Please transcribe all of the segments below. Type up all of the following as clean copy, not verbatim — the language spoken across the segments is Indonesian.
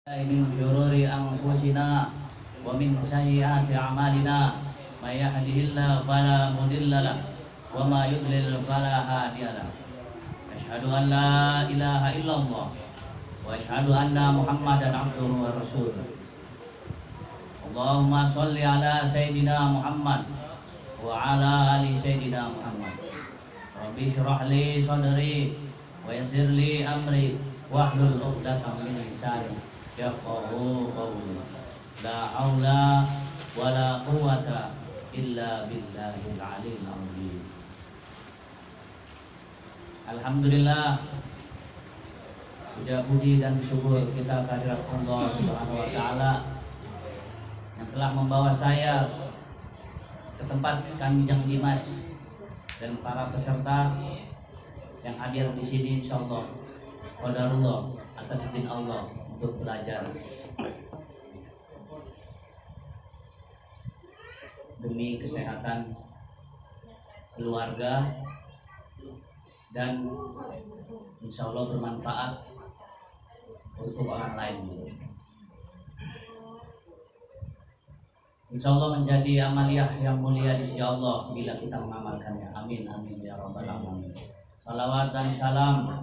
من شرور أنفسنا ومن سيئات أعمالنا من يهده الله فلا مضل له وما يضلل فلا هادي له أشهد أن لا إله إلا الله وأشهد أن محمدا عبده ورسوله اللهم صل على سيدنا محمد وعلى آل سيدنا محمد ربي اشرح لي صدري ويسر لي أمري واحلل عقدة من لساني yafqahu qawli la haula wala quwwata illa billahil aliyil azim. Alhamdulillah, puja puji dan syukur kita kehadirat Allah Subhanahu wa taala yang telah membawa saya ke tempat Kanjeng Dimas dan para peserta yang hadir di sini, insyaallah qadarullah atas izin Allah untuk belajar demi kesehatan keluarga dan insya Allah bermanfaat untuk orang lain. Insya Allah menjadi amaliyah yang mulia di sisi Allah bila kita mengamalkannya. Amin amin ya rabbal alamin. Salawat dan salam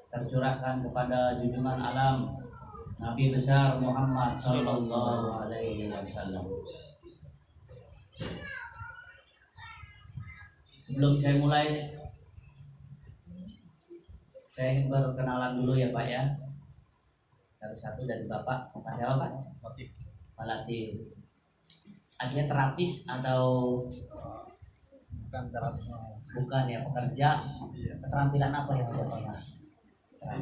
tercurahkan kepada junjungan alam Nabi besar Muhammad sallallahu alaihi wasallam. Sebelum saya mulai, saya ingin berkenalan dulu ya Pak ya. Satu-satu dari Bapak. Pak siapa Pak? Latif. Pak Latif. Aslinya terapis atau bukan terapis? Bukan ya, pekerja. Iya. Keterampilan apa yang Bapak pernah?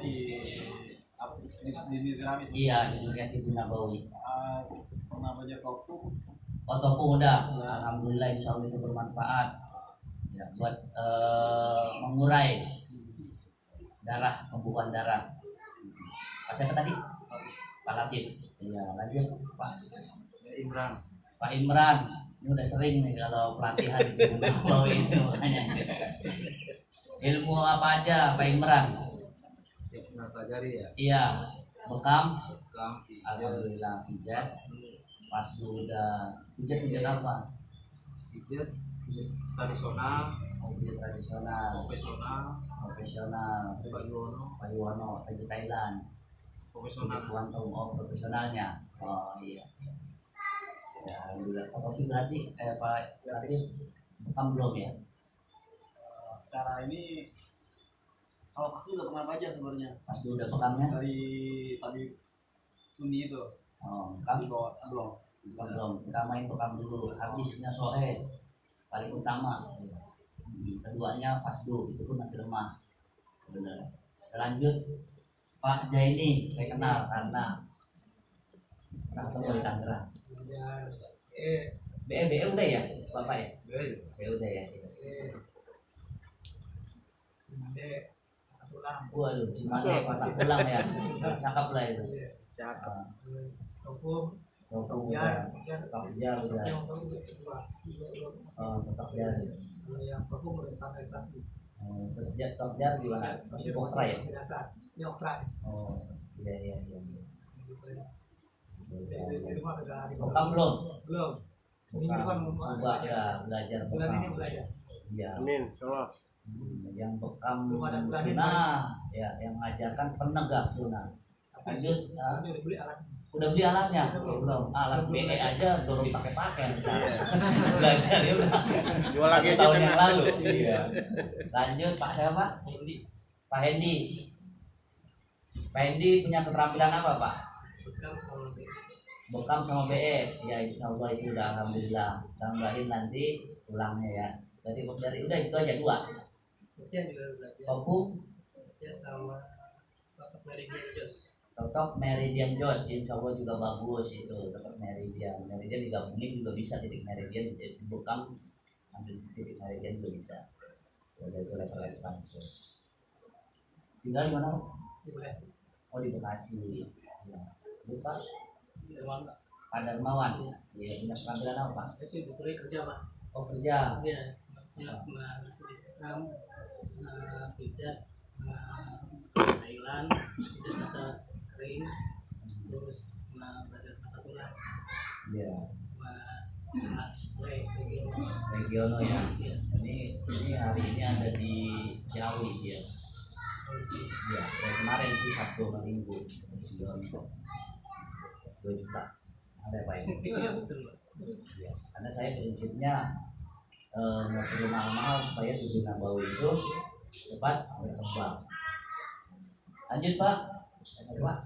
Di terapis. Iya, di dunia Tibun Nabawi. Pernah belajar toku? Oh, toku udah. Alhamdulillah, insya Allah itu bermanfaat ya, buat mengurai darah, pembukaan darah. Pak siapa tadi? Pak Latif. Iya, lanjut Pak. Imran. Pak Imran. Ini udah sering nih kalau pelatihan di Tibun Nabawi itu makanya. Ilmu apa aja Pak Imran? Yang pernah pelajari ya? Iya, bekam. Pijat. Alhamdulillah pijat. Pas udah pijat apa? Pijat tradisional, Pijat tradisional, profesional, Pak Yuwono, pijat Thailand, profesional. Kuantum, profesionalnya. Oh iya. Ya, alhamdulillah. Tapi berarti Pak berarti bekam belum ya? Secara ini kalau pasti udah pernah belajar sebenarnya. Pasti udah bekamnya? Dari tadi Sunni itu. Oh, bekam Belum. belum. Kita main bekam dulu. Habisnya sore paling utama. Keduanya pasdu, itu pun masih lemah. Benar. Lanjut Pak Jaini, saya kenal karena ketemu di Tangerang. BE udah ya Bapak ya? BE udah ya. Waduh, Cimande patah tulang ya. Cakep lah itu. Cakep. Topu udah. Tokjar udah. Oh, Tokjar. Yang perlu standarisasi. Terus dia Tokjar gimana? Masih Okra ya? Ini Okra. Oh, iya. Bekam belum? Belum. Ini kan coba ya belajar bulan ini bekam. belajar. Iya. Amin, insyaallah. Yang bekam Belum ada bulan ini. sunnah, ya, yang mengajarkan penegak sunnah. Lanjut, ya. Ini udah beli alat. Udah beli alatnya? Belum. Alat BE aja belum dipakai misalnya. Belajar ya udah. Jual lagi aja tahun yang lalu. Iya. Lanjut Pak siapa? Pak Hendi. Pak Hendi punya keterampilan apa Pak? Bekam sama BE. Ya insya Allah itu udah alhamdulillah. Tambahin nanti ulangnya ya. Jadi dari udah itu aja dua. Kemudian juga belajar. Toku Sama Totok Meridian Jos. Totok Meridian Jos, insya Allah juga bagus itu. Totok Meridian digabungin juga bisa titik Meridian jadi bekam ambil titik Meridian juga bisa. Sudah itu level langsung. Tinggal di mana? Di Bekasi. Oh di Bekasi. Ya. Lupa. Pak Iya. Darmawan. Dia punya keterampilan apa Pak? Saya sih betulnya kerja Pak. Oh kerja. Iya. Saya bekam, pijat, Thailand, pijat bahasa kering, terus belajar patah tulang Iya. sama Regiono ya. Ini hari ini ada di Ciawi ya. Ya, dari kemarin sih Sabtu sama Minggu. Regiono 2 juta. Ada apa ini? iya betul Pak. Ya, karena saya prinsipnya nggak perlu mahal-mahal supaya tujuh Nabawi itu cepat berkembang. Lanjut Pak. Pak.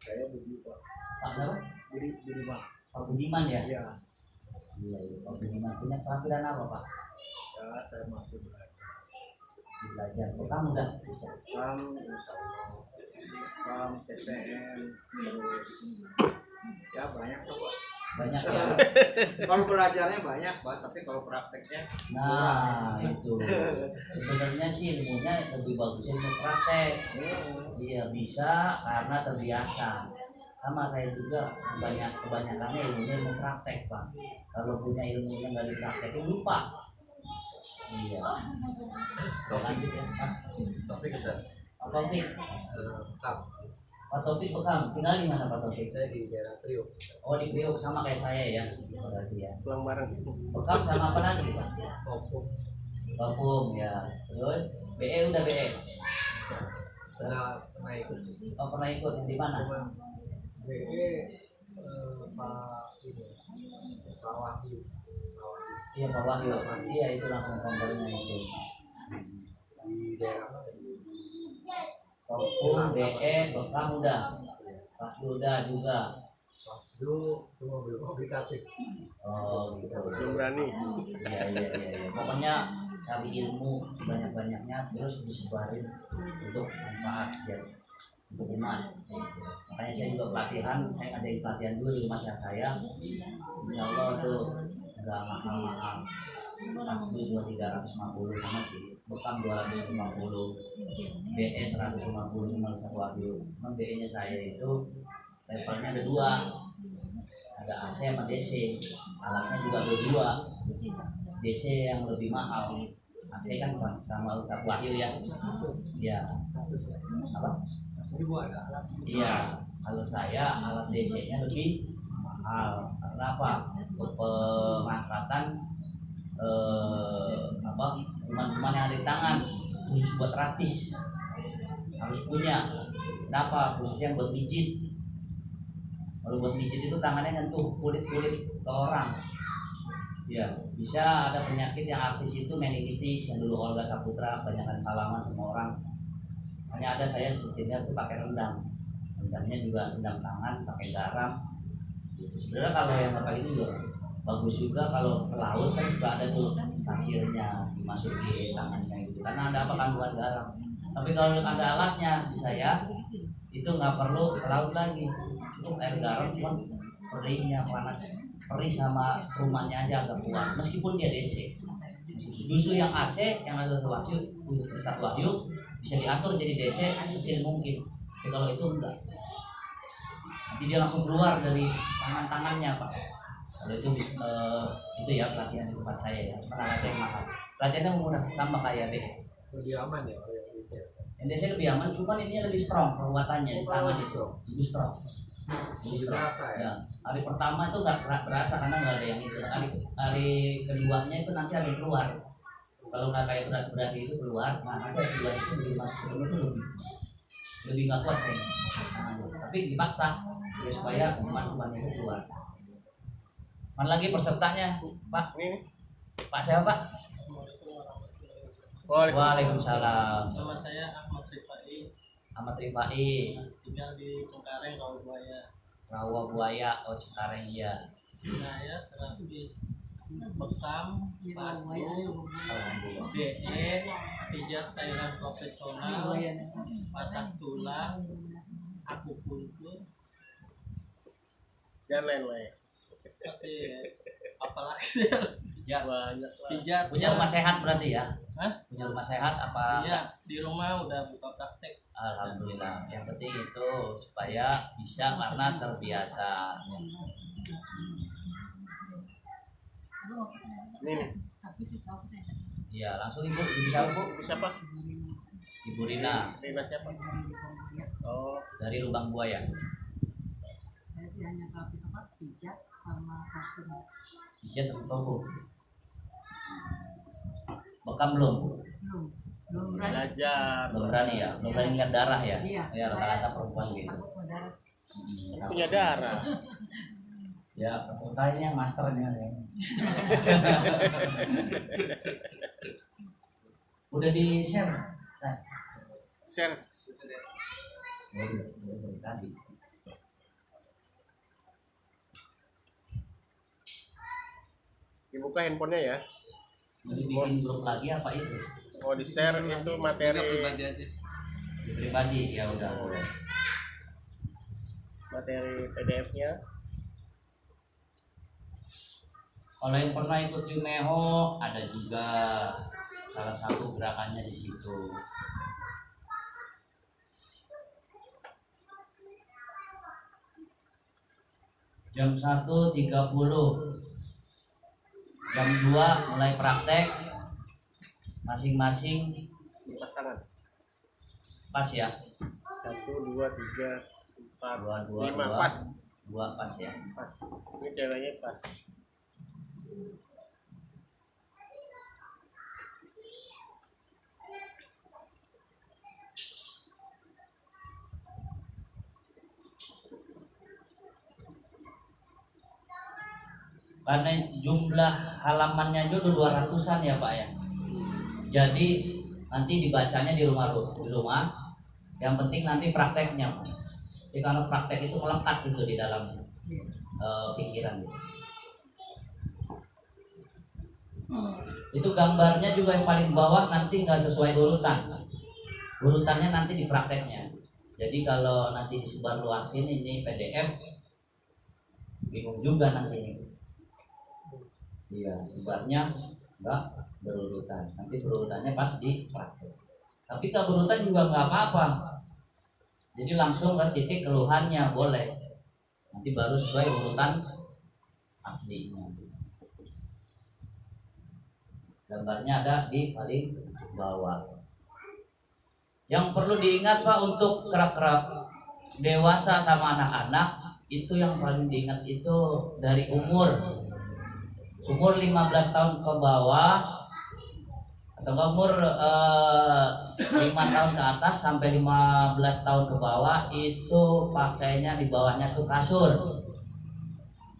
Saya Budi Pak. Pak siapa? Budi Pak. Pak Budiman ya? Iya. Iya, Pak Budiman punya keterampilan apa Pak? Ya saya masih belajar. Belajar. Oh, kamu udah bisa. CPN terus ya banyak tuh Pak. Banyak ya. Kalau belajarnya banyak Pak, tapi kalau prakteknya Nah, itu. Sebenarnya sih ilmunya lebih bagusnya ilmu praktek. Iya bisa karena terbiasa. Sama saya juga kebanyakannya ilmunya ilmu praktek Pak. Kalau punya ilmunya nggak dipraktekin lupa. Iya. Lanjut ya Pak. Topik kita Pak Taufik. Pak Taufik Bekam. Tinggal di mana Pak Taufik? saya di daerah Priok, Oh di Priok sama kayak saya ya. Berarti ya. pulang bareng Bekam sama apa lagi Pak? Opung Kampung ya. Terus BE udah BE. pernah ikut Oh pernah ikut di mana? cuma BE Pak ini Pak Wahyu Iya Pak Wahyu. Iya itu langsung kompornya itu. di daerah mana? Kampung BE Bekam udah. Pas udah juga. Pas dulu cuma belum obligatif. Oh gitu. Belum berani. Iya. Pokoknya cari ilmu sebanyak-banyaknya terus disebarin untuk manfaat ya untuk umat. Makanya saya juga pelatihan, saya ada pelatihan dulu di rumah saya. Insya Allah tuh nggak mahal-mahal. Pas dulu 350 sama sih, Bekam 250, BE 150 sama satu Wahyu. Memang BE nya saya itu levelnya ada 2, ada AC sama DC. Alatnya juga ada 2. DC yang lebih mahal, AC kan pas sama Ustaz Wahyu ya. Iya. Apa? 1.000 ada alat. Iya. Kalau saya alat DC-nya lebih mahal. Karena apa? Pengangkatan teman-teman yang ada di tangan khusus buat terapis harus punya. Kenapa? Khususnya buat mijit. Kalau buat mijit itu tangannya nyentuh kulit-kulit ke orang. Ya, bisa ada penyakit yang artis itu meningitis yang dulu Olga Saputra kebanyakan salaman sama orang. Hanya ada saya sistemnya tuh pakai rendang. Rendangnya juga rendang tangan pakai garam. Sebenarnya kalau yang pakai itu juga bagus juga. Kalau ke laut kan juga ada tuh pasirnya dimasukin tangannya gitu. Karena ada apa kandungan garam. Tapi kalau ada alatnya saya itu nggak perlu ke laut lagi. Cukup air garam cuma perihnya panas. Perih sama rumahnya aja agak kuat meskipun dia DC. Justru yang AC yang ada Wahyu Ustaz Wahyu bisa diatur jadi DC kecil mungkin. Tapi kalau itu enggak, nanti dia langsung keluar dari tangan-tangannya Pak. Kalau itu ya pelatihan di tempat saya ya. Alatnya yang mahal. Pelatihannya murah sama kayak B. Lebih aman ya kalau yang bisa. Yang DC lebih aman, cuman ini lebih strong penguatannya di tangan itu. Lebih strong. Lebih terasa ya. Ya, hari pertama itu nggak berasa karena nggak ada yang itu. Hari keduanya itu nanti ada yang keluar. Kalau nggak kayak beras-beras itu keluar, nah nanti hari kedua itu jadi masuk ke dalam itu lebih nggak kuat kayaknya. Nah, tapi dipaksa ya, supaya kuman-kumannya itu keluar. Mana lagi pesertanya, Pak? Ini Pak siapa Pak? Waalaikumsalam. Nama saya Ahmad Rifai, Ahmad Rifai. tinggal di Cengkareng, Rawabuaya. Rawabuaya, oh Cengkareng ya. Saya terapis Bekam, Pastu, Alhamdulillah. BE, pijat cairan profesional, patah tulang, akupuntur, dan lain-lain. masih apa lagi sih? Pijat. Banyak lah. Pijat. Punya rumah sehat berarti ya? Hah? Punya rumah sehat apa? Iya, di rumah udah buka praktek. Alhamdulillah. Yang penting itu supaya bisa karena terbiasa. Ini nih. Iya, langsung Ibu bisa Bu. Ibu siapa? Ibu Rina Rina siapa? Oh, dari Lubang Buaya. Saya sih hanya pelapis apa pijat sama custom. Pijat atau toko? Bekam belum? Belum berani. Belajar. Belum berani ya? Belum berani lihat darah ya? Iya. Ya rata-rata perempuan gitu. Takut mendarat. Punya darah. Ya peserta ini yang masternya ya. Udah di share? Nah. Share. Udah tadi. Dibuka handphonenya ya. Mau dibikin grup lagi apa itu? Oh, di share itu materi Pribadi aja. Di pribadi ya udah boleh. materi PDF-nya. Kalau yang pernah ikut Yumeho ada juga salah satu gerakannya di situ. Jam 1.30, jam 2 mulai praktek, masing-masing Pas tangan. pas ya, 1, 2, 3, 4, 2, 5 pas. 2 pas ya. Pas. Ini ceweknya pas. Karena jumlah halamannya juga 200-an ya Pak ya. Jadi nanti dibacanya di rumah. Yang penting nanti prakteknya. Jadi kalau praktek itu melekat gitu di dalam pikiran. Itu gambarnya juga yang paling bawah nanti nggak sesuai urutan. Urutannya nanti di prakteknya. Jadi kalau nanti disebar luasin ini PDF, bingung juga nanti. Iya, sebarnya enggak berurutan. Nanti berurutannya pas di praktek. Tapi kalau berurutan juga nggak apa-apa. Jadi langsung ke titik keluhannya boleh. Nanti baru sesuai urutan aslinya. Gambarnya ada di paling bawah. Yang perlu diingat Pak untuk kerap-kerap dewasa sama anak-anak itu yang paling diingat itu dari umur 15 tahun ke bawah atau umur 5 tahun ke atas sampai 15 tahun ke bawah itu pakainya di bawahnya tuh kasur.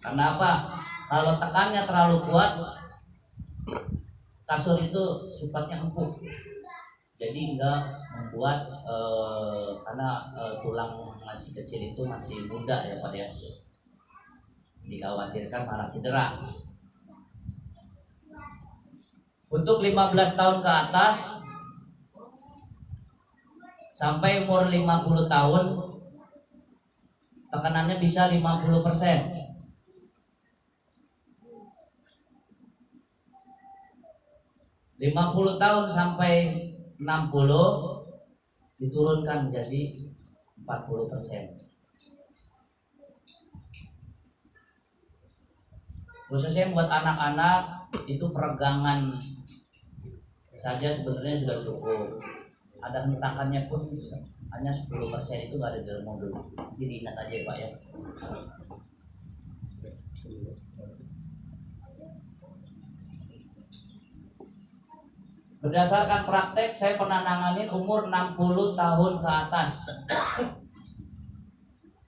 Karena apa? Kalau tekannya terlalu kuat, kasur itu sifatnya empuk. Jadi enggak membuat karena tulang masih kecil itu masih muda ya Pak ya. Dikhawatirkan malah cedera. Untuk 15 tahun ke atas sampai umur 50 tahun tekanannya bisa 50%. 50 tahun sampai 60 diturunkan jadi 40%. Khususnya buat anak-anak itu peregangan saja sebenarnya sudah cukup. Ada hentakannya pun hanya 10% itu nggak ada dalam mobil. Jadi ingat aja ya Pak ya. Berdasarkan praktek saya pernah nanganin umur 60 tahun ke atas.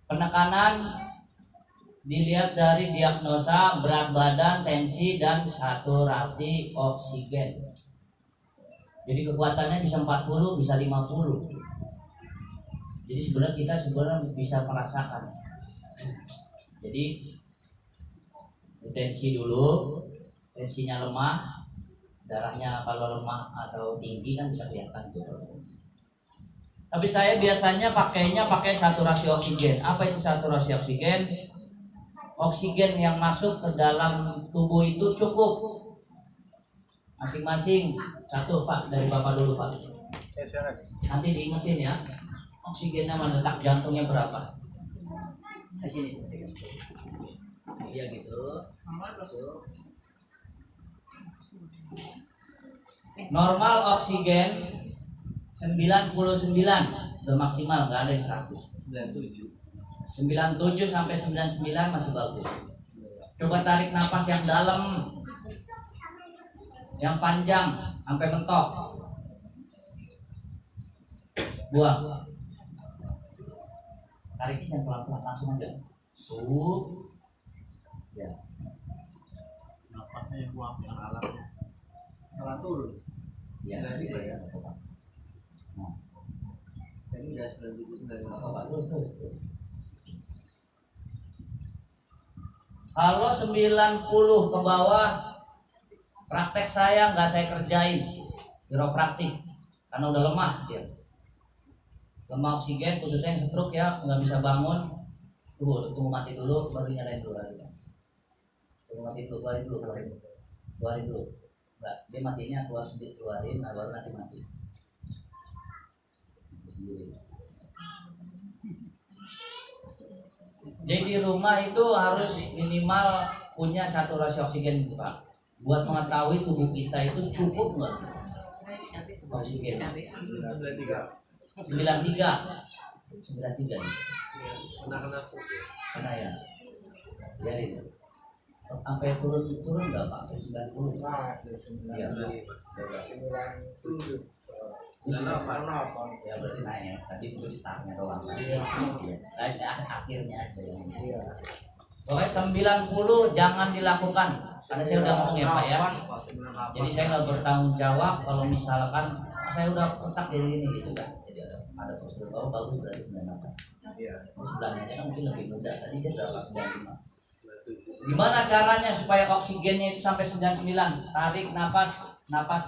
Penekanan dilihat dari diagnosa berat badan, tensi, dan saturasi oksigen. Jadi kekuatannya bisa 40, bisa 50. Jadi sebenarnya kita bisa merasakan. Jadi tensi dulu, tensinya lemah, darahnya kalau lemah atau tinggi kan bisa kelihatan gitu. Tapi saya biasanya pakai saturasi oksigen. Apa itu saturasi oksigen? Oksigen yang masuk ke dalam tubuh itu cukup. Masing-masing satu Pak, dari Bapak dulu Pak. Nanti diingetin ya. Oksigennya mana, detak jantungnya berapa? Di sini saya kasih. Iya gitu. Normal oksigen 99 udah maksimal, nggak ada yang 100. 97. 97 sampai 99 masih bagus. Coba tarik napas yang dalam, yang panjang sampai mentok. Buang. Tariknya jangan pelan-pelan, langsung aja. Ya. Napasnya yang buang yang alatnya. Kalau turun. Ya, ya. Nah, Ini udah 97 apa terus. Kalau 90 ke bawah, praktek saya nggak saya kerjain, praktik karena udah lemah dia. Lemah oksigen, khususnya yang stroke ya, nggak bisa bangun. Tunggu mati dulu, baru nyalain dulu lagi. Tunggu mati dulu, keluarin dulu. Nggak, dia matinya keluar sedikit, keluarin, nah baru nanti mati. Jadi di rumah itu harus minimal punya saturasi oksigen Pak. Buat mengetahui tubuh kita itu cukup nggak oksigen. 93 nih. Kena stroke ya. Kena ya. Jadi sampai turun nggak Pak? 90. Iya. 97. Ya berarti naik. Tadi itu startnya doang. Iya. Akhirnya aja yang. Iya. Pokoknya 90 jangan dilakukan. Karena saya udah ngomong ya Pak ya. Jadi saya nggak bertanggung jawab kalau misalkan saya udah kotak dari ini gitu kan. Jadi ada prosedur bagus berarti 98. Iya. Sebelahnya aja kan mungkin lebih muda. Tadi dia berapa 95. Gimana caranya supaya oksigennya itu sampai 99? Tarik napas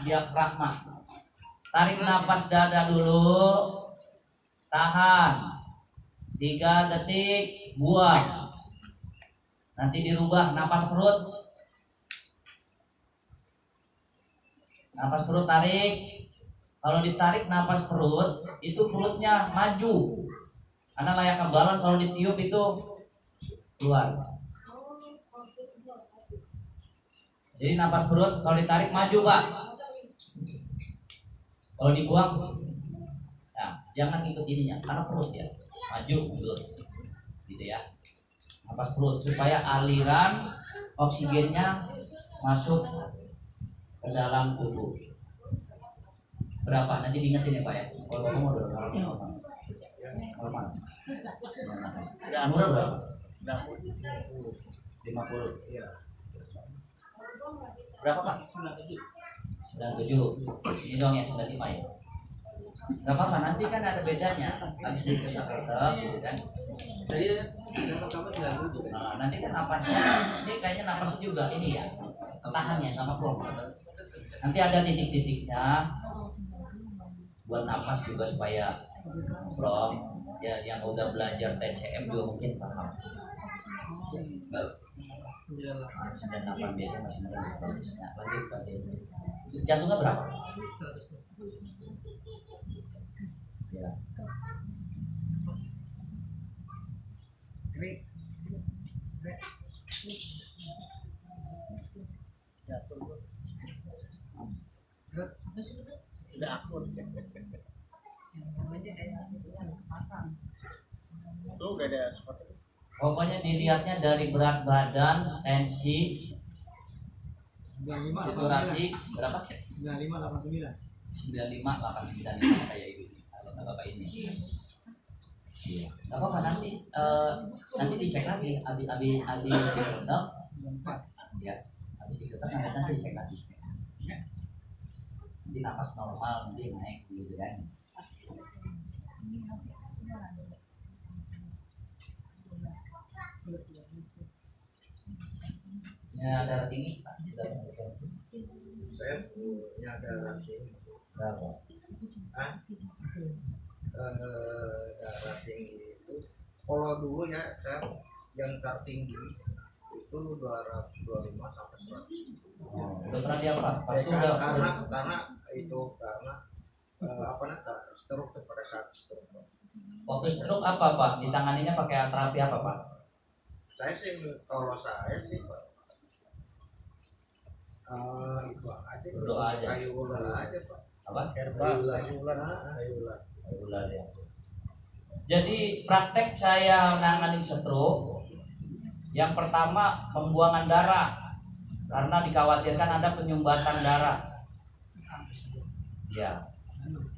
diafragma. Tarik napas dada dulu. Tahan 3 detik, buang. Nanti dirubah napas perut. Napas perut tarik. Kalau ditarik napas perut, itu perutnya maju. Karena layaknya balon kalau ditiup itu keluar. Jadi napas perut kalau ditarik maju Pak. Kalau dibuang, nah jangan ikut ininya karena perut ya maju mundur, gitu ya. Napas perut supaya aliran oksigennya masuk ke dalam tubuh. Berapa? Nanti diingetin ya Pak ya. Kalau kamu udah normal. Umur berapa? 50. Iya. Berapa Pak? 97. Ini dong ya 95 ya. Gak apa-apa, nanti kan ada bedanya. Habis itu tetap gitu kan. Tadi yang pertama 97 kan? Nah, nanti kan napasnya, ini kayaknya napasnya juga ini ya, tahannya sama plong. Nanti ada titik-titiknya buat napas juga supaya plong. Ya yang udah belajar TCM juga mungkin paham. 98 biasanya masih muda bagusnya. Lanjut. Jantungnya berapa? 100. Ya. Sudah akur. Lu udah ada seperti itu? Pokoknya dilihatnya dari berat badan, tensi, 95 saturasi berapa? 95 89. 95 895 kayak ibu kalau bapak ini. Iya. Gak apa-apa nanti dicek lagi abi diketok. Ya. Habis diketok nanti dicek lagi. Nanti napas normal nanti naik gitu kan. Ya darah tinggi Pak, sudah bertensi. Saya punya darah tinggi. Berapa? Darah tinggi itu kalau dulu ya saya yang tertinggi itu 225 sampai 100. Udah pernah dia apa? Pas itu karena stroke pada saat stroke. waktu stroke apa Pak? Ditanganinya pakai terapi apa Pak? Kalau saya sih Pak, itu aja. Berdoa aja. Kayu ular aja Pak. Apa? Herbal, Kayu ular. Ular ya. Jadi praktek saya nanganin stroke, yang pertama pembuangan darah karena dikhawatirkan ada penyumbatan darah. Ya,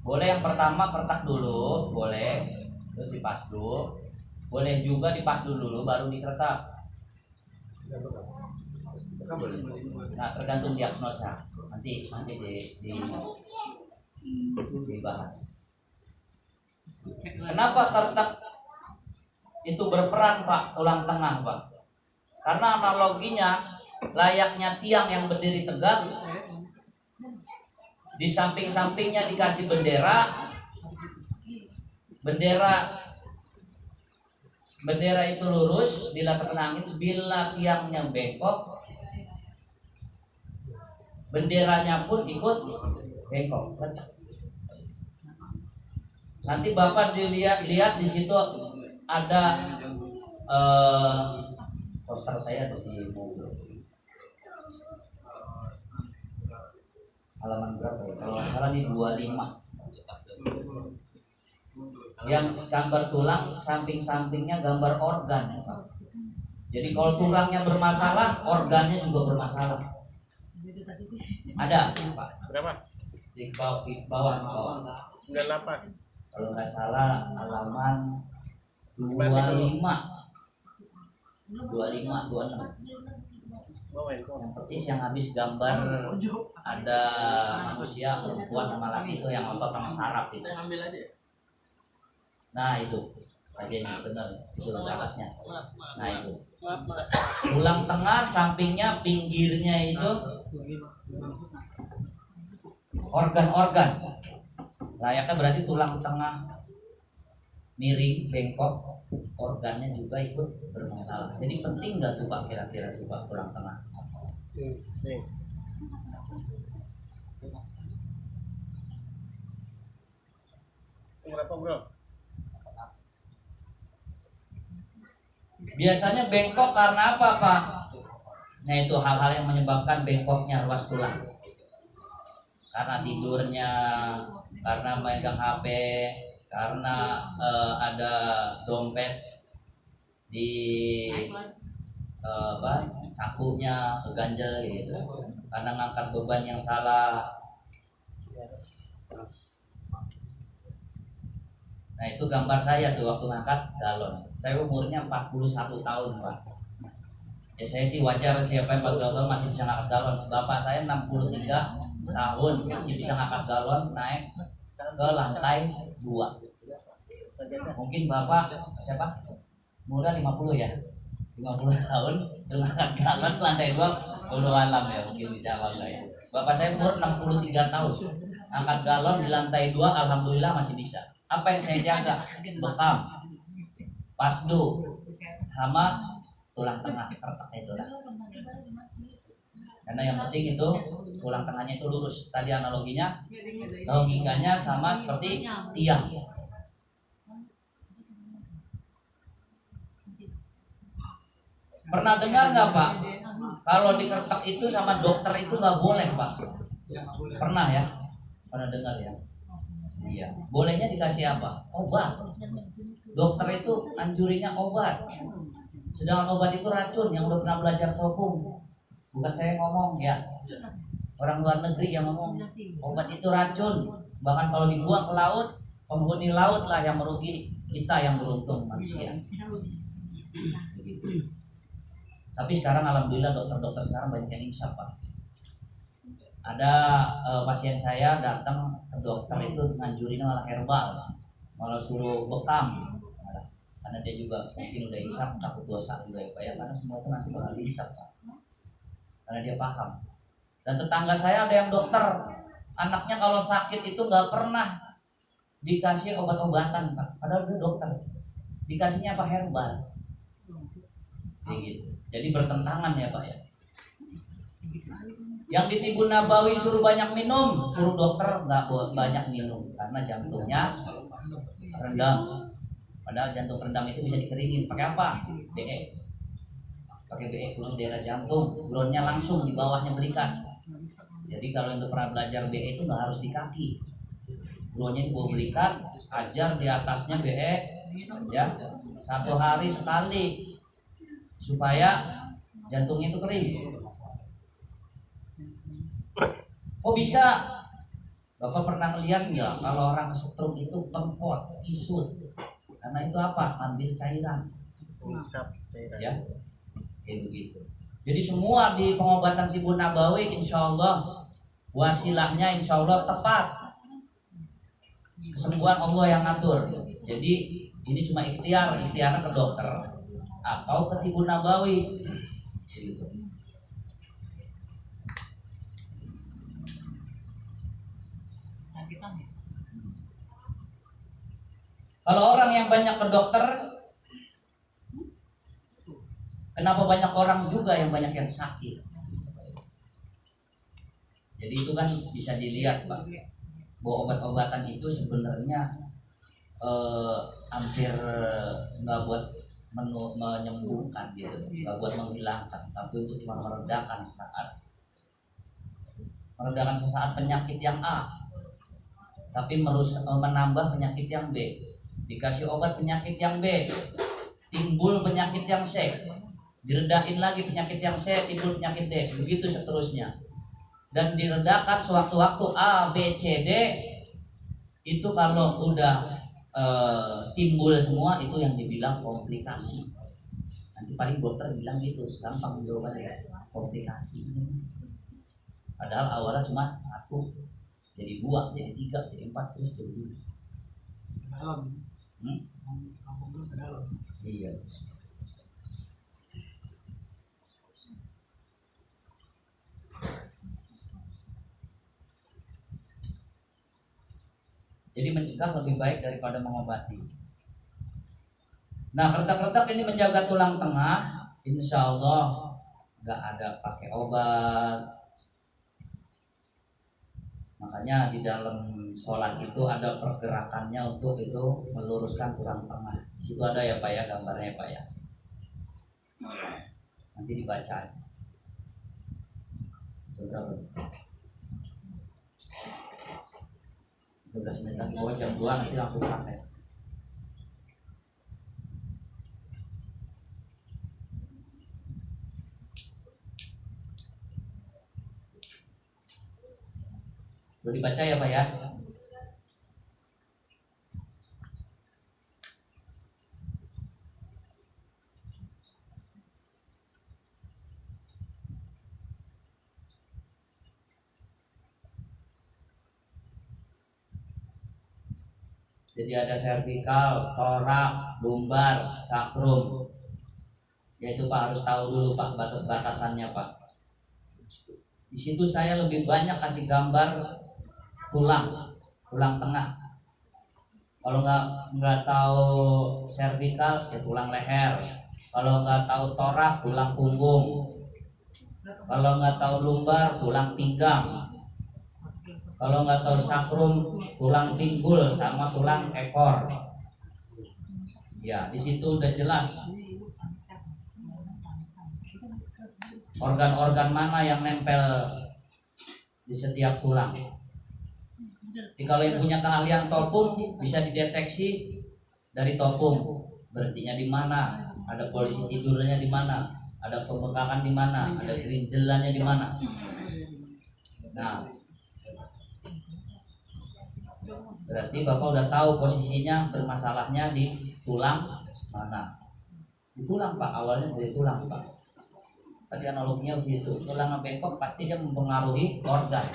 boleh yang pertama kertak dulu, boleh, terus dipasdu, boleh juga dipasdu dulu baru diketak. Nah, tergantung diagnosa. Nanti dibahas. Kenapa kertak itu berperan, Pak, tulang tengah, Pak? Karena analoginya layaknya tiang yang berdiri tegak, di samping-sampingnya dikasih bendera itu lurus, bila terkena angin, bila tiangnya bengkok, benderanya pun ikut bengkok. Nanti Bapak lihat di situ ada poster saya di mobil. Halaman berapa ya? Kalau nggak salah di 25. Yang gambar tulang, samping-sampingnya gambar organ ya, Pak. Jadi kalau tulangnya bermasalah, organnya juga bermasalah. Ada, Pak. Berapa? Di bawah. 98. Kalau nggak salah halaman 25, 26. Bawa itu. Yang persis yang habis gambar ada manusia, perempuan sama laki itu yang otot sama saraf itu. Nah itu aja ini benar, itu atasnya. Nah itu tulang tengah, sampingnya, pinggirnya itu organ-organ. Layaknya berarti tulang tengah miring, bengkok, organnya juga ikut bermasalah. Jadi penting nggak tuh Pak kira-kira tuh Pak tulang tengah? Nih. Berapa, Bro? Biasanya bengkok karena apa Pak? Nah itu hal-hal yang menyebabkan bengkoknya ruas tulang. Karena tidurnya, karena megang HP, karena ada dompet di sakunya keganjel gitu, karena ngangkat beban yang salah. Nah itu gambar saya tuh waktu ngangkat galon. Saya umurnya 41 tahun Pak. Ya saya sih wajar, siapa yang 41 tahun masih bisa ngangkat galon. Bapak saya 63 tahun masih bisa ngangkat galon naik ke lantai 2. Mungkin Bapak siapa? Umurnya 50 ya? 50 tahun ngangkat galon lantai 2, bodo alam ya, mungkin bisa bangga ya. Bapak saya umur 63 tahun angkat galon di lantai 2, alhamdulillah masih bisa. Apa yang saya jaga? Bekam, pasdu, sama tulang tengah, kertak itu lah. Karena yang penting itu tulang tengahnya itu lurus. Tadi analoginya, logikanya sama seperti tiang. Pernah dengar nggak Pak? Kalau dikertak itu sama dokter itu nggak boleh Pak? Pernah ya? Pernah dengar ya? Iya. Bolehnya dikasih apa? Obat. Dokter itu anjurinya obat. Sedangkan obat itu racun. Yang udah pernah belajar topung, bukan saya ngomong ya. Orang luar negeri yang ngomong obat itu racun. Bahkan kalau dibuang ke laut, penghuni laut lah yang merugi, kita yang beruntung manusia. Tapi sekarang alhamdulillah dokter-dokter sekarang banyak yang insaf Pak. Ada pasien saya datang ke dokter itu nganjurin malah herbal, malah suruh bekam, karena dia juga mungkin udah insaf, takut dosa juga ya Pak ya, karena semua itu nanti bakal insaf Pak, karena dia paham. Dan tetangga saya ada yang dokter, anaknya kalau sakit itu nggak pernah dikasih obat-obatan Pak, padahal dia dokter, dikasihnya apa herbal, gitu. Jadi bertentangan ya Pak ya. Yang di Tibun Nabawi suruh banyak minum, suruh dokter nggak banyak minum karena jantungnya rendam. Padahal jantung rendam itu bisa dikeringin. Pakai apa? BE. Pakai BE khusus daerah jantung. Groundnya langsung di bawahnya belikat. Jadi kalau yang pernah belajar BE itu nggak harus di kaki. Groundnya di bawah belikat, ajar di atasnya BE, Ya, 1 hari sekali supaya jantungnya itu kering. Oh bisa? Bapak pernah melihat nggak kalau orang stroke itu pempot, isut? Karena itu apa? Ambil cairan. Hisap cairan. Ya, kayak begitu. Jadi semua di pengobatan Tibun Nabawi insya Allah wasilahnya insya Allah tepat. Kesembuhan Allah yang ngatur. Jadi ini cuma ikhtiarnya ke dokter atau ke Tibun Nabawi. Gitu. Kalau orang yang banyak ke dokter, kenapa banyak orang juga yang banyak yang sakit? Jadi itu kan bisa dilihat Pak, bahwa obat-obatan itu sebenarnya hampir nggak buat menyembuhkan gitu, nggak buat menghilangkan, tapi untuk cuma meredakan sesaat penyakit yang A, tapi menambah penyakit yang B. Dikasih obat penyakit yang B, timbul penyakit yang C, diredain lagi penyakit yang C, timbul penyakit D, begitu seterusnya. Dan diredakan sewaktu-waktu A, B, C, D. Itu kalau udah timbul semua itu yang dibilang komplikasi. Nanti paling dokter bilang gitu, gampang jawabannya, komplikasi. Padahal awalnya cuma 1, jadi 2, jadi 3, jadi 4, terus jadi Dalam. dalam. Dalam. Iya. Jadi mencegah lebih baik daripada mengobati. Nah, retak-retak ini menjaga tulang tengah, insya Allah nggak ada pakai obat. Makanya di dalam sholat itu ada pergerakannya untuk itu meluruskan tulang tengah. Di situ ada ya Pak ya, gambarnya Pak ya. Nanti dibaca aja. Sudah. 12 menit lagi, jam 2 nanti langsung praktek. Boleh dibaca ya Pak ya. Jadi ada servikal, torak, lumbar, sakrum. Yaitu Pak harus tahu dulu Pak batas-batasannya Pak. Di situ saya lebih banyak kasih gambar tulang tengah. Kalau nggak tahu servikal ya tulang leher. Kalau nggak tahu torak tulang punggung. Kalau nggak tahu lumbar tulang pinggang. Kalau nggak tahu sakrum tulang pinggul sama tulang ekor. Ya di situ udah jelas organ-organ mana yang nempel di setiap tulang. Jadi kalau yang punya keahlian topung bisa dideteksi dari topung, berhentinya di mana, ada polisi tidurnya di mana, ada pembekakan di mana, ada gerinjelannya di mana. Nah, berarti Bapak udah tahu posisinya bermasalahnya di tulang mana. Di tulang Pak, awalnya dari tulang Pak. Tadi analoginya begitu, tulang bengkok pasti dia mempengaruhi organ.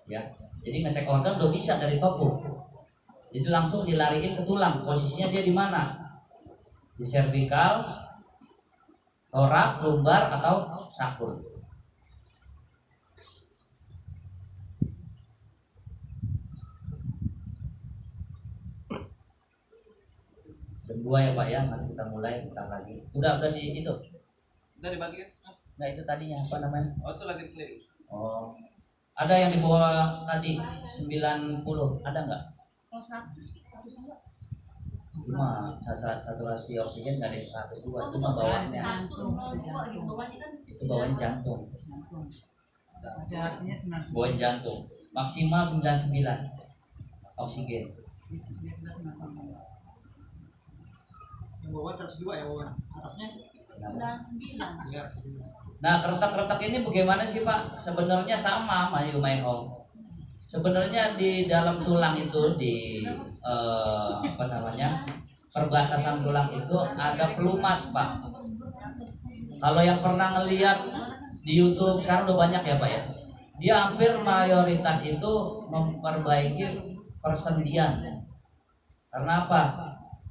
Ya, jadi ngecek organ udah bisa dari topung. Jadi langsung dilariin ke tulang, posisinya dia di mana? Di servikal, torak, lumbar atau sakrum. Jam 2 ya Pak ya, nanti kita mulai bentar lagi. Udah di itu. Udah dibagi kan? Nah itu tadinya apa namanya? Oh itu lagi dikeliling. Oh. Ada yang di bawah tadi 90, ada nggak? Kalau 100 enggak? Cuma satu rasio oksigen nggak ada 102, cuma bawahnya. Itu bawahnya jantung. Ada hasilnya 90. Bawahnya jantung. Maksimal 99 oksigen. bawah 102 ya bawah. Atasnya 99. ya. Nah, keretak-keretak ini bagaimana sih Pak? Sebenarnya sama Mayu Maihong. Sebenarnya di dalam tulang itu di apa namanya, perbatasan tulang itu ada pelumas Pak. Kalau yang pernah ngelihat di YouTube sekarang udah banyak ya Pak ya. Dia hampir mayoritas itu memperbaiki persendian. Karena apa?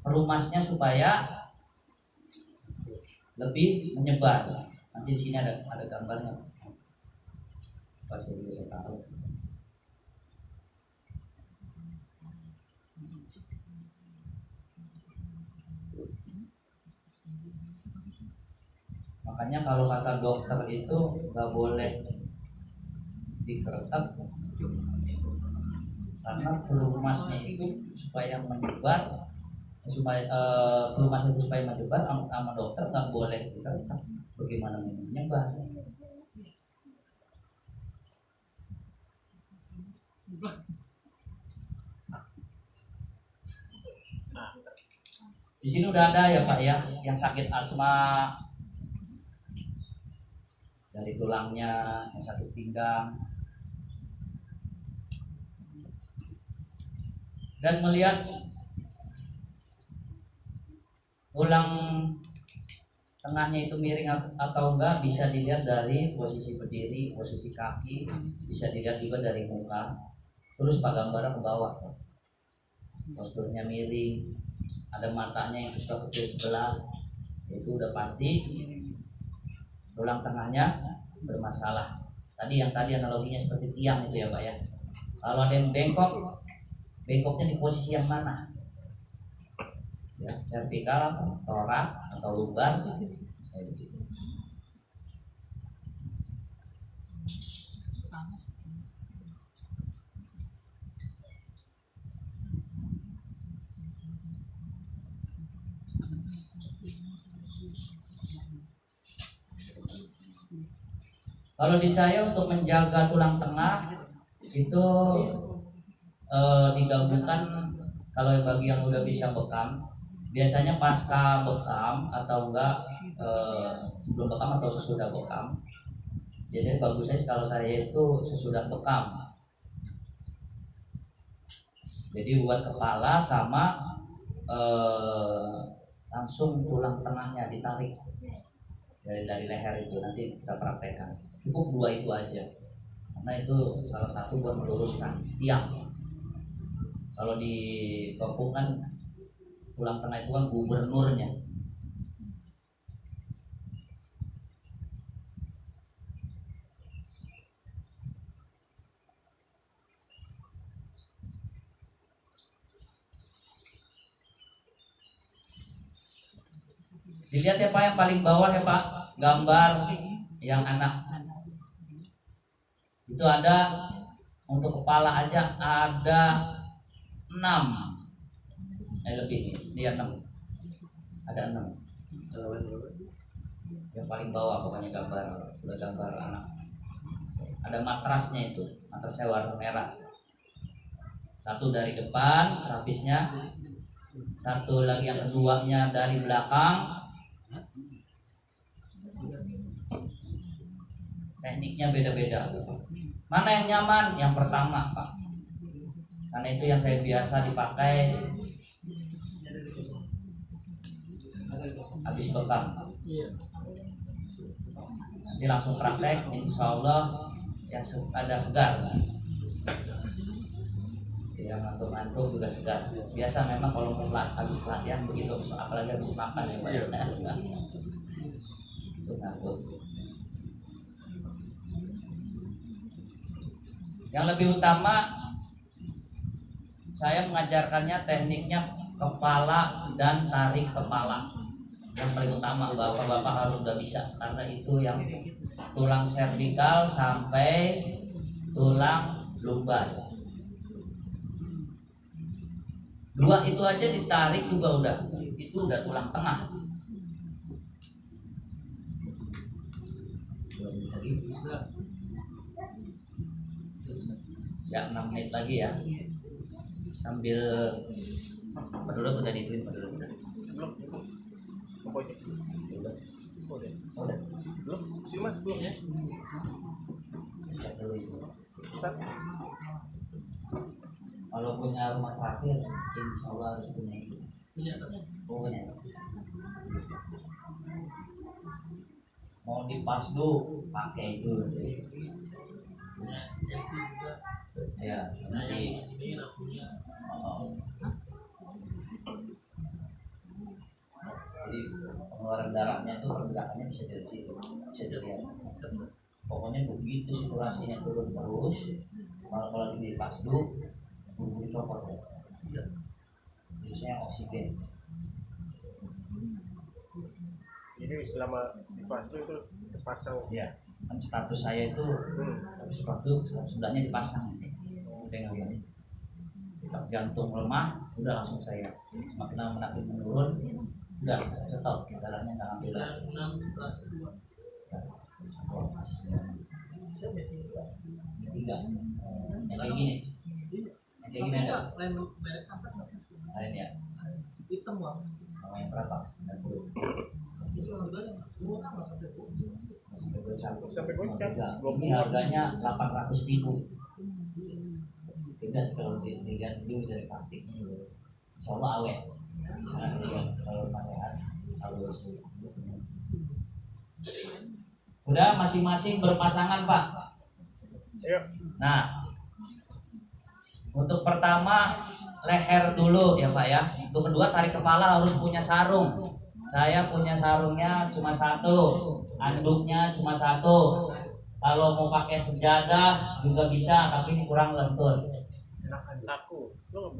Pelumasnya supaya lebih menyebar. Nanti di sini ada gambarnya. Pasti bisa tahu. Makanya kalau kata dokter itu nggak boleh dikeretak, karena pelumasnya itu supaya menyebar, supaya pelumas itu supaya menyebar, sama dokter nggak boleh dikeretak. Bagaimana menyebar? Di sini udah ada ya Pak ya, yang sakit asma dari tulangnya, yang sakit pinggang, dan melihat tulang tengahnya itu miring atau enggak bisa dilihat dari posisi berdiri, posisi kaki, bisa dilihat juga dari muka. Terus Pak gambarnya ke bawah, posturnya miring, ada matanya yang suka kecil sebelah, itu udah pasti tulang tengahnya bermasalah. Tadi analoginya seperti tiang itu ya Pak ya. Kalau ada yang bengkok, bengkoknya di posisi yang mana? Ya, vertikal, torak atau lumbar, kayak begitu. Kalau di saya untuk menjaga tulang tengah itu digabungkan. Kalau bagi yang udah bisa bekam, biasanya pasca bekam atau enggak sebelum bekam atau sesudah bekam. Biasanya bagusnya kalau saya itu sesudah bekam. Jadi buat kepala sama langsung tulang tengahnya ditarik dari leher itu, nanti kita praktekkan. Cukup 2 itu aja, karena itu salah satu buat meluruskan tiang. Kalau di kampung kan tulang tengah itu kan gubernurnya. Dilihat ya Pak yang paling bawah ya Pak, gambar yang anak. Itu ada untuk kepala aja ada 6. Lebih nih, dia 6. Ada 6. Yang paling bawah pokoknya udah gambar anak. Ada matrasnya itu, matrasnya warna merah. 1 dari depan terapisnya, 1 lagi yang keduanya dari belakang. Tekniknya beda-beda. Mana yang nyaman? Yang pertama Pak, karena itu yang saya biasa dipakai habis bekam. Nanti langsung praktek, insya Allah yang ada segar. Yang ngantuk-ngantuk juga segar. Biasa memang kalau mau habis pelatihan begitu, apalagi habis makan ya Pak. Ngantuk. Yang lebih utama saya mengajarkannya tekniknya kepala dan tarik kepala. Yang paling utama bapak-bapak harus sudah bisa, karena itu yang tulang servikal sampai tulang lumbar. 2 itu aja ditarik juga udah, itu udah tulang tengah. bisa. Ya 6 menit lagi ya, sambil peduluk udah dituin peduluk udah. pokoknya. Udah. Belum? Sini Mas, belum ya? Ustaz. Kalau punya rumah parkir, insya Allah harus punya itu. Punya. Mau dipasdu pakai itu. Ya, masih. Jadi pengeluaran darahnya itu pergerakannya bisa dari situ, bisa dilihat. Pokoknya begitu situasinya turun terus, kalau di pasdu, buru-buru copot ya. Biasanya oksigen. Jadi selama di pasdu itu terpasang. Ya, kan status saya itu habis waktu sebelahnya dipasang. Saya ngeliat detak jantung lemah, udah langsung saya semakin lama makin menurun, udah stop, darahnya nggak ambil lagi. Tiga, yang kayak gini, yang kayak gini ada. Lain ya. Hitam bang. Mau yang berapa? 90. Sampai gocap. Ini harganya 800.000. Beda kalau dilihat view dari plastiknya dulu. Insya Allah awet. Nah, kalau masalah harus. Udah masing-masing berpasangan Pak. Ayo. Nah, untuk pertama leher dulu ya Pak ya. Untuk kedua tarik kepala harus punya sarung. Saya punya sarungnya cuma satu, anduknya cuma satu. Kalau mau pakai sejadah juga bisa, tapi ini kurang lentur.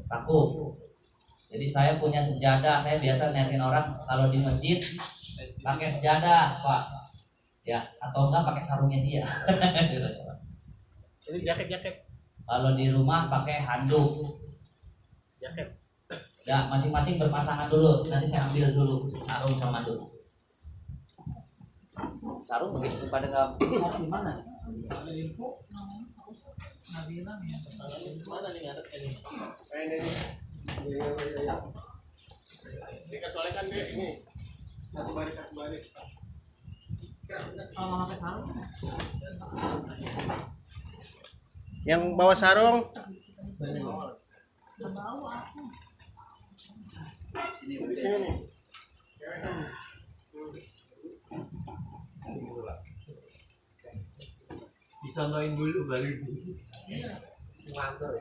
Kaku. Jadi saya punya sejadah. Saya biasa liatin orang kalau di masjid pakai sejadah Pak. Ya, atau enggak pakai sarungnya dia. Ini jaket. Kalau di rumah pakai handuk. Jaket. Ya, masing-masing berpasangan dulu. Nanti saya ambil dulu sarung sama handuk. Sarung begitu pada nggak bisa di mana? Ada info. Nggak bilang ya. Mana nih ada ini? Iya. Ini soalnya kan dia ini satu baris. Kalau nggak pakai sarung. Yang bawa sarung. Nggak bau aku. Di sini nih. Dicontohin dulu baru ngantor.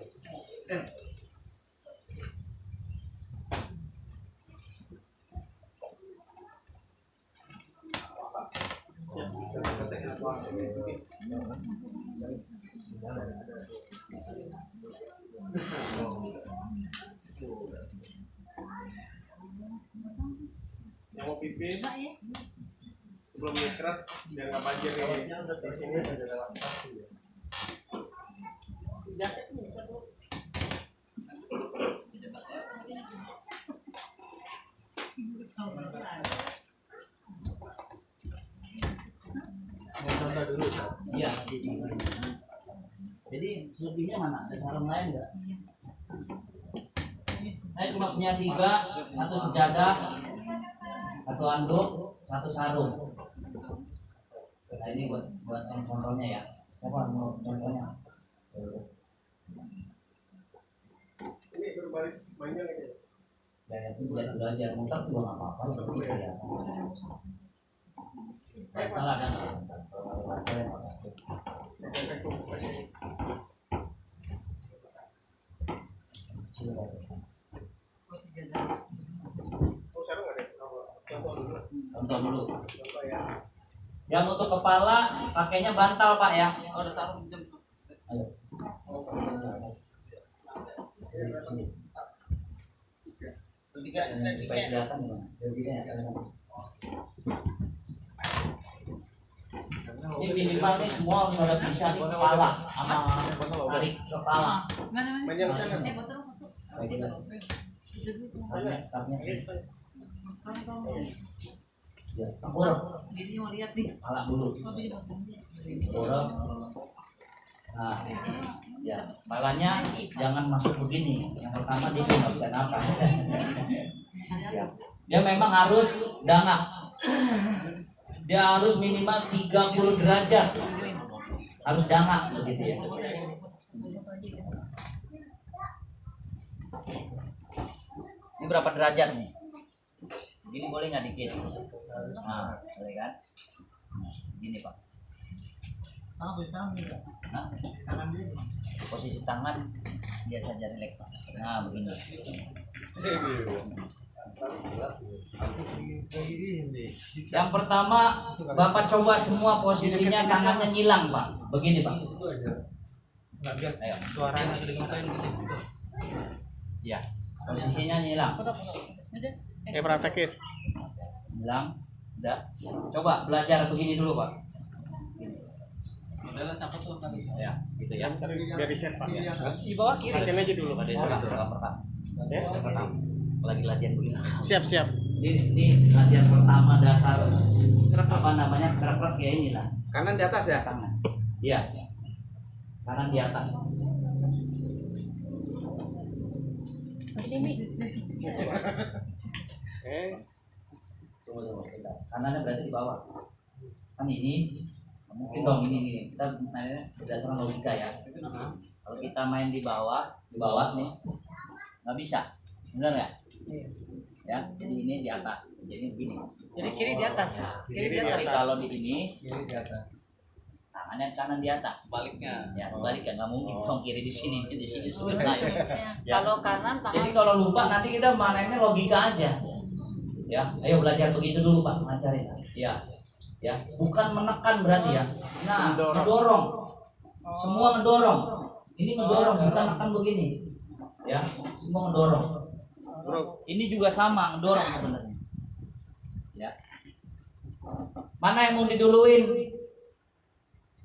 Yang mau pipis Enggak ya? belum nyekret biar nggak banjir di sini ada lewat pasti ya. Jaket ini bisa tuh. Mau contoh dulu Pak. Iya. Jadi selebihnya mana? Ada sarung lain nggak? Saya cuma punya 3, satu sejadah, satu anduk, satu sarung. Nah ini buat yang contohnya ya. Siapa mau contohnya? Ini berbaris panjang aja. Ya itu belajar mutak juga nggak apa-apa. Itu gitu ya. Kalau ada nggak? Kalau ada yang nggak. Oh, sejadah. Oh, sarung ada. Contoh dulu. Contoh dulu. Contoh ya. Yang untuk kepala pakainya bantal Pak ya. Oh, ada sarung jam. Ayo. Sini. Tiga. Supaya kelihatan gimana? Tiga ya. Ini minimal nih semua harus ada bisa di kepala sama tarik kepala. Nggak ada Banyak sana. foto. Taknya sih. Kamu Ya, kurang. Diri mau lihat nih. Kepala dulu. Kurang. Nah, ya, kepalanya jangan masuk begini. Yang pertama dia nggak bisa napas. Ya, Dia memang harus dangak. Dia harus minimal 30 derajat. Harus dangak begitu ya. Ini berapa derajat nih? Ini boleh nggak dikit? Nah, boleh kan? Nah, gini Pak. Nah, posisi tangan biasa aja relax Pak. Nah, begini. Yang pertama, Bapak coba semua posisinya tangannya nyilang Pak. Begini Pak. Ayo. Suaranya kedengeran gitu. Ya, posisinya nyilang. praktekin. Nyilang. Udah. Coba belajar begini dulu Pak. Udahlah siapa tuh kan bisa. Ya, gitu ya. Biar reset Pak. Di bawah kiri. Latihan aja dulu Pak. Ada rekam. Ya. Lagi latihan begini. Siap. Ini latihan pertama dasar apa namanya gerak-gerak ya inilah Kanan di atas ya? tangan. Iya. Kanan di atas. Tunggu. Kanannya berarti di bawah. Kan ini mungkin dong ini kita mainnya berdasarkan logika ya. Kalau kita main di bawah nih nggak bisa, benar nggak? Ya, jadi ini di atas, jadi begini. Jadi kiri di atas. Kiri di Jadi atas. kalau di ini Ini di atas. tangannya kanan di atas. Sebaliknya. Ya sebaliknya nggak mungkin dong kiri di sini susah ya. Ya. Kalau kanan Jadi tangan. kalau lupa nanti kita mainnya logika aja. Ya, ayo belajar begitu dulu Pak, ngajarin. Ya, ya, bukan menekan berarti ya. Nah, ngedorong. Semua ngedorong. Ini ngedorong, bukan menekan begini. Ya, semua ngedorong. Ini juga sama ngedorong sebenarnya. Ya. Mana yang mau diduluin?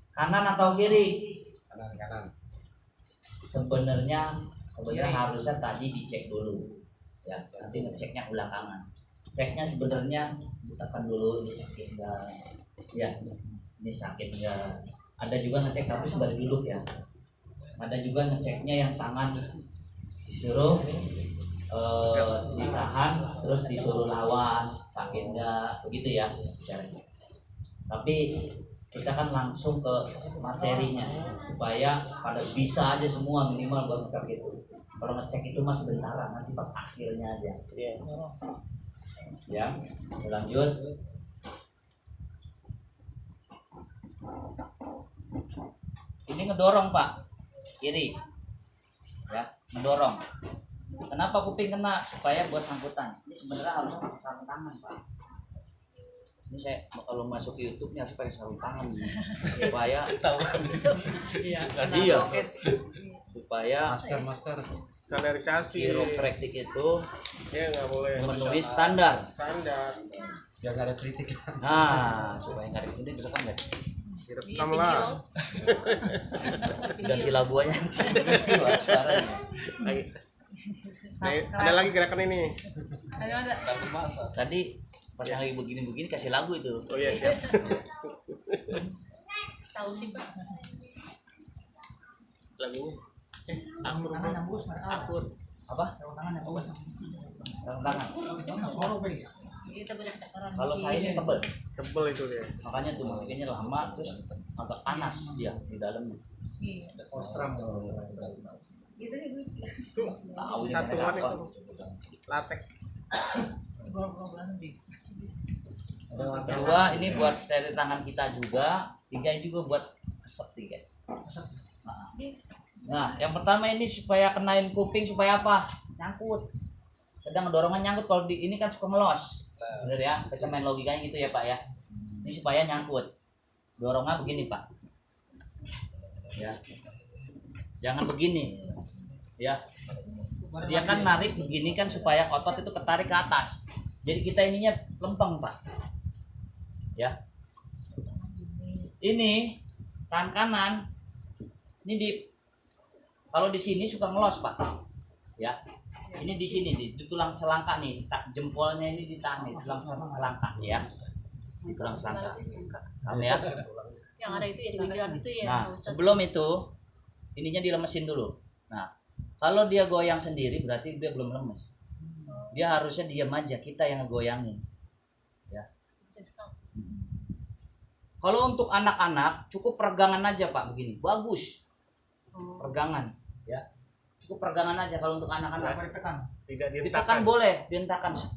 Kanan atau kiri? Kanan. Sebenarnya harusnya tadi dicek dulu. Ya, nanti ngeceknya belakangan. Ceknya sebenarnya ditekan dulu, ini sakit enggak? Ya, ini sakit enggak? Ada juga ngecek tapi sembari duduk ya. Ada juga ngeceknya yang tangan disuruh ditahan terus disuruh lawan, sakit enggak? Begitu ya caranya. Tapi kita kan langsung ke materinya supaya pada bisa aja semua minimal buat ngecek itu. Kalau ngecek itu mas sebentar, nanti pas akhirnya aja. Ya, lanjut. Ini ngedorong Pak, kiri. Ya, ngedorong. Kenapa kuping kena? Supaya buat sangkutan. Ini sebenarnya harus pakai sarung tangan Pak. Ini saya kalau masuk ke YouTube nih harus pakai sarung tangan nih. Supaya iya, supaya Masker. Standarisasi. kiropraktik itu Ya nggak boleh. memenuhi standar. Standar. Biar nggak ada kritik. Nah, supaya nggak ada ini direkam nggak? Direkam lah. Ganti lagu aja. Suaranya. Lagi. Ada lagi gerakan ini. Ada. Takut masa. Tadi pas yang lagi begini-begini kasih lagu itu. Oh iya siap. Tahu sih Pak. Lagu. Akur. Apa? Sarung tangan. Kita banyak cakaran. Kalau saya ini tebel, Tebel itu dia. makanya tuh makanya lama terus agak panas dia di dalamnya. Osram. Gitu nih gue. Tahu ini Satuan mereka apa? itu. Latek. Kedua ini buat steril tangan kita juga. Tiga juga buat kesep tiga. Nah, yang pertama ini supaya kenain kuping supaya apa? Nyangkut. Kadang dorongan nyangkut kalau di ini kan suka melos. Bener ya? Kita main logikanya gitu ya Pak ya. Ini supaya nyangkut. Dorongnya begini Pak. Ya. Jangan begini. Ya. Dia kan narik begini kan supaya otot itu ketarik ke atas. Jadi kita ininya lempeng Pak. Ya. Ini tangan kanan. Ini kalau di sini suka ngelos Pak. Ya. Ini di sini di tulang selangkah nih, jempolnya ini ditahan nih, tulang selangkah ya. Di tulang selangkah. Paham ya? Yang ada itu ya di pinggiran itu ya. Nah, Ustaz. sebelum itu ininya dilemesin dulu. Nah, kalau dia goyang sendiri berarti dia belum lemes. Dia harusnya diam aja, kita yang ngegoyangin. Ya. Kalau untuk anak-anak cukup peregangan aja Pak begini, bagus. Peregangan, ya. Cukup peregangan aja kalau untuk anak-anak. Tidak Ditekan boleh, dihentakan 10%.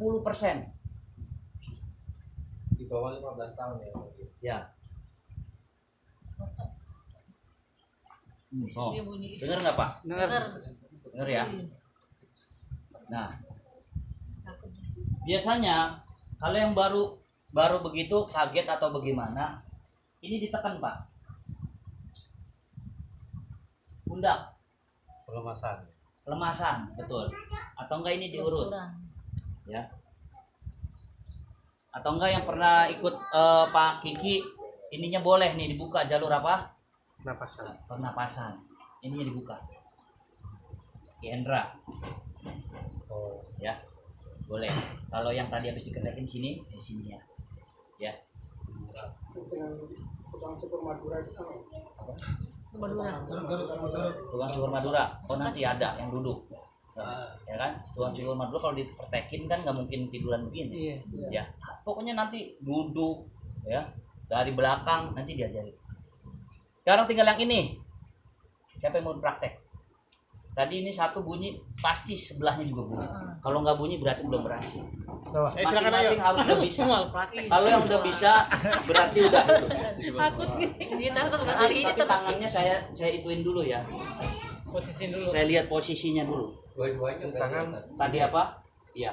Di bawah 15 tahun ya. Ya. Oh, Dia bunyi. dengar nggak Pak? Dengar. Dengar ya. Nah, biasanya kalau yang baru begitu kaget atau bagaimana, ini ditekan Pak. Pundak, kelemasan, betul. Atau enggak ini diurut, ya. Atau enggak yang pernah ikut Pak Kiki, ininya boleh nih dibuka jalur apa? Pernapasan. Ininya dibuka. Ki Hendra. Ya. Boleh. Kalau yang tadi habis diketekin sini, di sini ya. Ya. Tukang cukur Madura itu sama. Tukang cukur Madura. Oh nanti ada yang duduk. Ya kan? Tukang cukur Madura kalau dipertekin kan nggak mungkin tiduran begini. Ya. Pokoknya nanti duduk ya. Dari belakang nanti diajarin. Sekarang tinggal yang ini. Siapa yang mau praktek? Tadi ini satu bunyi, pasti sebelahnya juga bunyi. Kalau nggak bunyi berarti belum berhasil. Masing-masing harus udah bisa. Kalau yang udah bisa berarti udah. Takut dia takut bukan ahli ini Tapi tangannya saya ituin dulu ya. posisi dulu. Saya lihat posisinya dulu. Dua-duanya Tangan. Tadi apa? Iya.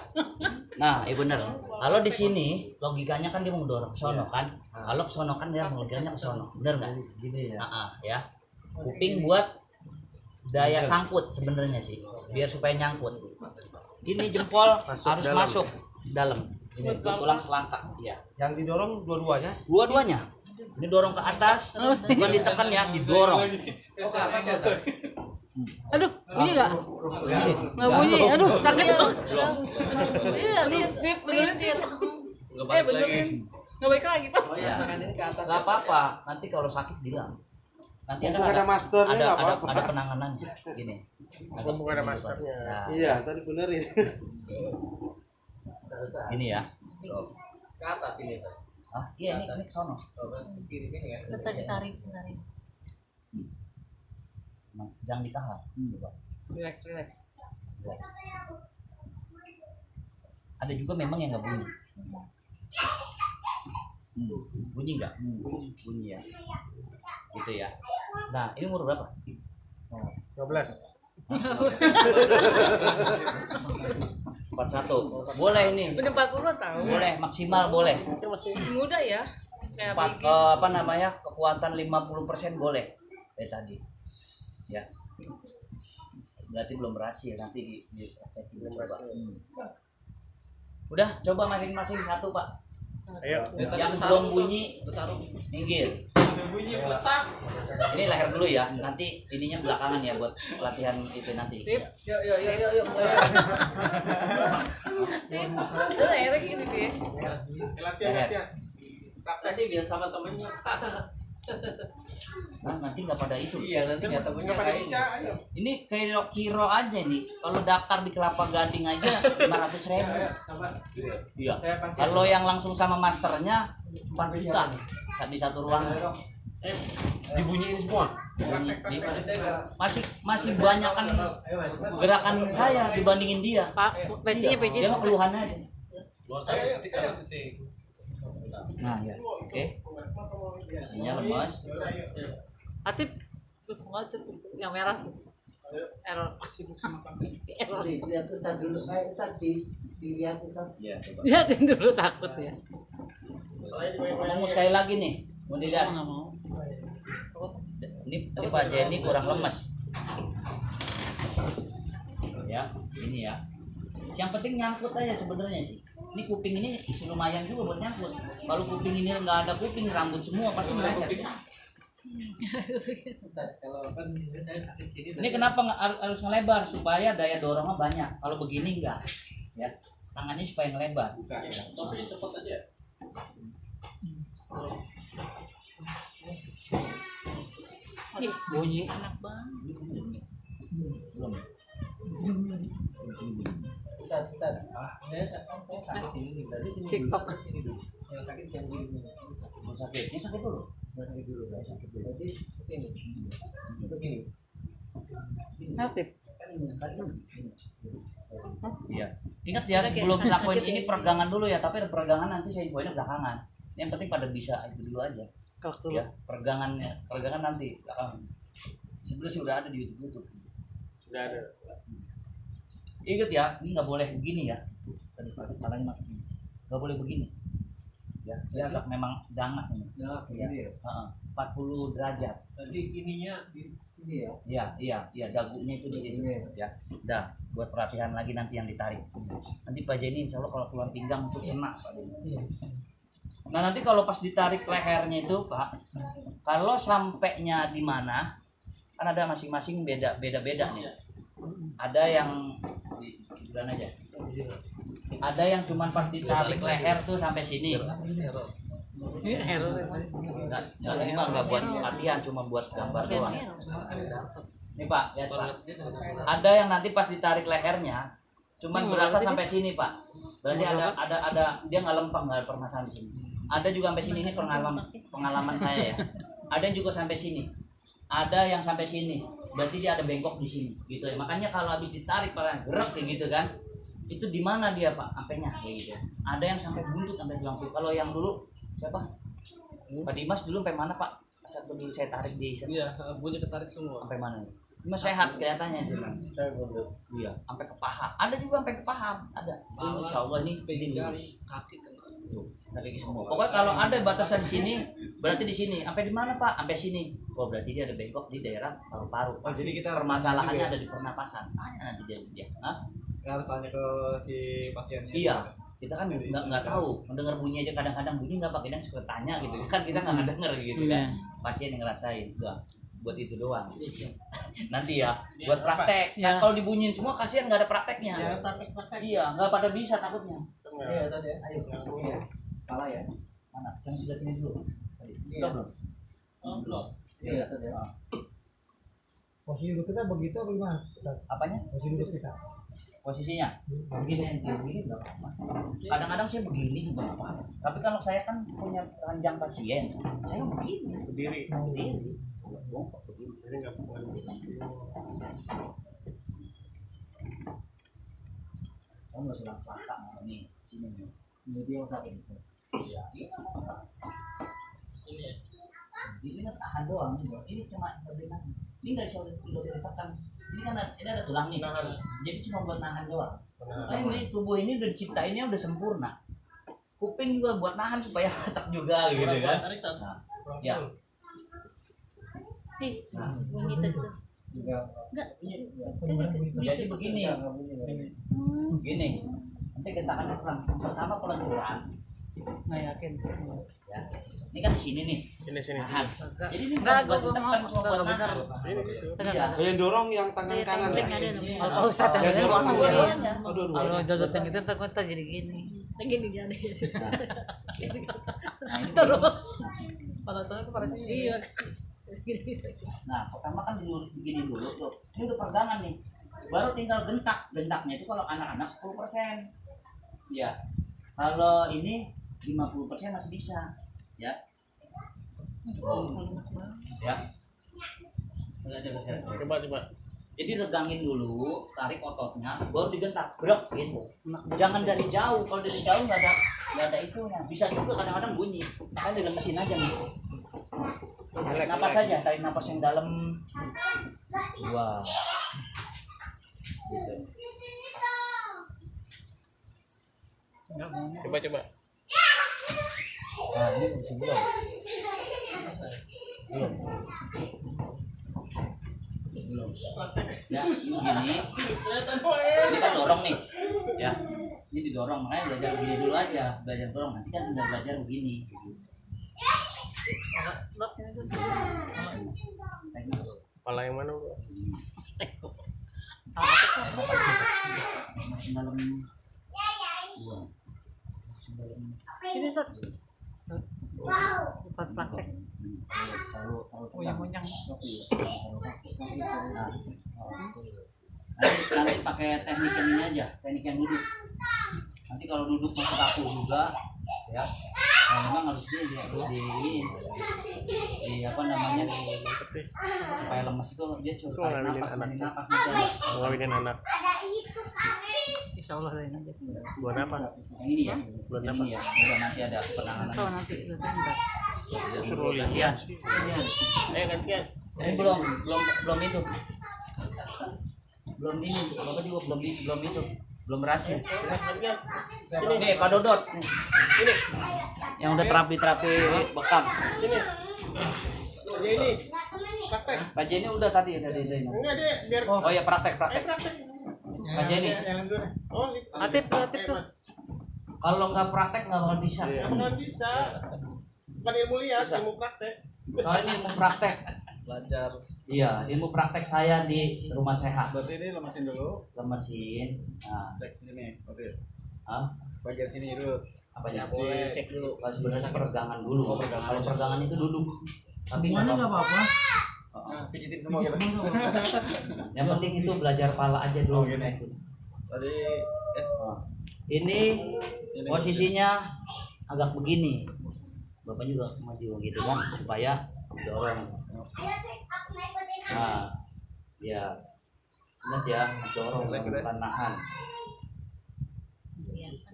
Nah, benar. Kalau di sini logikanya kan dia mau dorong ke sono kan. Kalau ke sono kan dia logikanya ke sono. Benar nggak? Gini ya. Ya. Kuping buat daya sangkut sebenarnya sih. Biar supaya nyangkut. Ini jempol harus masuk dalam. Ini tulang selangkah. Iya. Yang didorong dua-duanya. Dua-duanya. Ini dorong ke atas, bukan ditekan ya, didorong. Aduh, bunyi nggak? Nggak bunyi. Aduh, kaget dong. Iya, dia benerin. Benerin. Nggak baik lagi Pak. Gak apa-apa, nanti kalau sakit bilang. Nanti Mumpung ada masternya, nggak apa-apa. ada penanganannya. Gini. Mumpung ada masternya. Nah, Iya, tadi benerin. ini ya. ke atas ini Pak. Ah, iya ini ke sono. Kiri sini kan. Tarik. Nah, jangan ditahan. Coba. Relax. Ada juga memang yang nggak bunyi. Bunyi nggak? Bunyi ya. Gitu ya. Nah, ini umur berapa? 12. 41. Boleh ini. Udah 40 tahun. Boleh maksimal boleh. Masih muda ya. Kayak Apa namanya? Kekuatan 50% boleh. Tadi. Ya. Berarti belum berhasil nanti coba. Udah, coba masing-masing satu, Pak. Ayo. Yang belum bunyi minggir. Ini leher dulu ya. Nanti ininya belakangan ya buat latihan itu nanti. Yuk. Akhirnya gini tuh ya. Latihan. Nanti biar sama temennya. Nah, nanti nggak pada itu. Iya, nanti nggak temennya Nggak pada lain. bisa, ayo. Ini kayak kiro aja nih. Kalau daftar di Kelapa Gading aja 500.000. Iya. Kalau yang langsung sama masternya 4 juta di satu ruangan. Dibunyiin semua. Masih banyak kan gerakan saya dibandingin dia. Pak, pecinya. Dia mah keluhan aja. Luar satu titik. Nah ya, oke. Sinyal lemas. Atip tuh yang merah. Error. Error. Ya, coba. Lihatin dulu takut ya. Mau sekali lagi nih, mau dilihat. Nggak mau. Ini Pak Jenny kurang lemes. Ya, ini ya. Yang penting nyangkut aja sebenarnya sih. Ini kuping ini lumayan juga buat nyangkut. Kalau kuping ini nggak ada kuping, rambut semua pasti meleset. Kalau kan saya sakit sini. Ini kenapa harus ngelebar supaya daya dorongnya banyak. Kalau begini enggak, ya tangannya supaya ngelebar. Tapi cepat aja. Ih, bunyi enak banget. Belum. Bentar. Saya sakit sini nih. Berarti sini. TikTok. Yang sakit yang gini. Sakit, ini sakit dulu. Sakit dulu. Sakit dulu. Berarti ini. Begini. Aktif. Iya. Ingat ya sebelum lakuin ini peregangan dulu ya, tapi ada peregangan nanti saya infonya belakangan. Yang penting pada bisa itu dulu aja. Kelak dulu. Ya, peregangan nanti belakangan. Sebenarnya sih udah ada di YouTube. Udah ada. Ingat ya, ini nggak boleh begini ya. Tadi kepalanya masuk ini. Nggak boleh begini. Ya, dia agak memang dangak ini. Nah, Ya. ini ya. 40 derajat. Tadi ininya di ini ya. Iya, dagunya itu di sini. Ya, udah buat perhatian lagi nanti yang ditarik. Nanti Pak Jenny insya Allah kalau keluar pinggang itu kena Pak Jenny. Nah nanti kalau pas ditarik lehernya itu Pak, kalau sampainya di mana, kan ada masing-masing beda nih. Ada yang di bulan aja. Ada yang cuman pas ditarik leher tuh sampai sini. Ini hero. Enggak, ini mah nggak buat latihan, cuma buat gambar doang. Nih Pak, lihat Pak. Ada yang nanti pas ditarik lehernya, cuman berasa sampai sini Pak. Berarti ada dia nggak lempeng, nggak ada permasalahan di sini. Ada juga sampai sini, ini pengalaman saya ya. Ada yang juga sampai sini. Ada yang sampai sini. Berarti dia ada bengkok di sini, gitu ya. Makanya kalau habis ditarik Pak, gerak kayak gitu kan. Itu di mana dia Pak? Ampenya kayak gitu. Ada yang sampai buntut sampai tulang. Kalau yang dulu siapa? Pak Dimas dulu sampai mana Pak? Saat dulu saya tarik di sana. Iya, bunyi ketarik semua. Sampai mana? Dimas sehat kelihatannya itu. Iya, sampai ke paha. Ada juga sampai ke paha. Ada. Insya Allah ini Pinggang, lurus. kaki kena. Tuh, kaki semua. Pokoknya kalau ada batasan di sini, berarti di sini. Sampai di mana Pak? Sampai sini. Oh, berarti dia ada bengkok di daerah paru-paru. Oh, jadi kita harus permasalahannya tanya juga ada di pernapasan. Tanya nanti dia. Hah? Kita harus tanya ke si pasiennya. Iya. Kita kan nggak tahu, mendengar bunyi aja kadang-kadang bunyi nggak pakai dan suka tanya gitu kan kita nggak denger gitu kan. Pasien yang ngerasain udah buat itu doang. Nanti ya buat praktek. Ya. Kalau dibunyiin semua kasihan nggak ada prakteknya. Ya, praktek. Iya nggak pada bisa takutnya. Iya, tadi ya. Ayo ya. Kalah ya. Mana? Yang sudah sini dulu. Tadi. Iya. Belum. Belum. Iya, tadi ya. Posisi duduk kita begitu apa gimana? Apanya? Posisi duduk kita. Posisinya begini begini nggak apa-apa. Kadang-kadang saya begini juga nggak apa-apa. Tapi kalau saya kan punya ranjang pasien, saya begini. Berdiri. Berdiri. Bongkok begini. Jadi nggak Kamu nggak sudah selangkah nih sini nih. Ini dia yang sakit. Iya. Ini kan tahan doang nih. Ini cuma berdiri. Ini nggak bisa ditekan. Ini kan ini ada tulang nih. Jadi cuma buat nahan doang. Nah, ini tubuh ini udah diciptainnya udah sempurna. Kuping juga buat nahan supaya retak juga gitu kan. Nah, ya. Nah, Bunyi tuh. Enggak. jadi begini. Begini. Nanti gentakannya kurang. Pertama kalau gerak. Nggak yakin. Ya. Ini kan di sini nih. Sini. Nahan. Jadi ini Enggak, buat gua ditekan mau cuma buat benar. nahan. Ini gitu. Iya. Yang dorong yang tangan kanan ya. Oh, Ustaz Yang yang dorong ini. tangan. Aduh, Kalau dodot yang itu takut jadi gini. Gini jadi. Nah, ini Terus. Pada sana pada sini. Iya. Nah, pertama kan dulu begini dulu tuh. Ini udah pegangan nih. Baru tinggal gentak. Gentaknya itu kalau anak-anak 10%. Ya. Kalau ini 50% masih bisa. Ya. Ya. Sengaja. Coba. Jadi regangin dulu, tarik ototnya, baru digentak, gerak gitu. Jangan dari jauh. Kalau dari jauh nggak ada itunya. Bisa juga kadang-kadang bunyi. Kan dalam mesin aja nih. Tarik napas saja, tarik napas yang dalam. Wah. Coba. Nah, ini posisi belum. Belum. Ya, ini kan dorong nih. Ya. Ini didorong, makanya belajar begini dulu aja. Belajar dorong, nanti kan tinggal belajar begini. Kepala yang mana, Bro? Masih dalam. Wah. Masih dalam. Ini tuh. Bukan praktek. Uyang-uyang. Nanti pakai teknik yang ini aja, teknik yang duduk. Nanti kalau duduk masih kaku juga, ya. Nah, memang harus di apa namanya supaya lemes itu dia coba tarik napas, tarik napas gitu. Ngawinin anak. Insya Allah lain aja. Buat apa? Yang ini ya, Bulan yang apa? ini ya. Udah nanti ada penanganan. Tahu nanti itu enggak. Suruh lihat. Ayo gantian. Ini belum itu. Belum ini, Bapak juga belum itu. Belum berhasil. Nih, Pak Dodot. Nih. Yang udah terapi-terapi bekam. Sini. Ya ini. Praktek. Pak Jenny udah tadi. Enggak deh, biar Oh ya praktek. praktek. Pak Jenny. Oh, Aktif tuh. Kalau nggak praktek nggak bakal bisa. Bukan bisa. Bukan ilmu lihat, ilmu praktek. Kalau ini ilmu praktek. Belajar. Iya, ilmu praktek saya di rumah sehat. Berarti ini lemesin dulu. Lemesin. Nah, Cek sini, oke. ah, Bagian sini dulu. apanya? Boleh cek dulu. Kalau sebenarnya peregangan dulu. Oh, peregangan. Kalau peregangan itu duduk. Tapi Semuanya nggak apa-apa. Nah, pijitin semua gitu. Yang penting itu belajar pala aja dulu. Oh, gini. Tadi Nah, ini posisinya agak begini. Bapak juga maju gitu kan supaya dorong. Nah, ya. Ingat ya, dorong bukan nahan.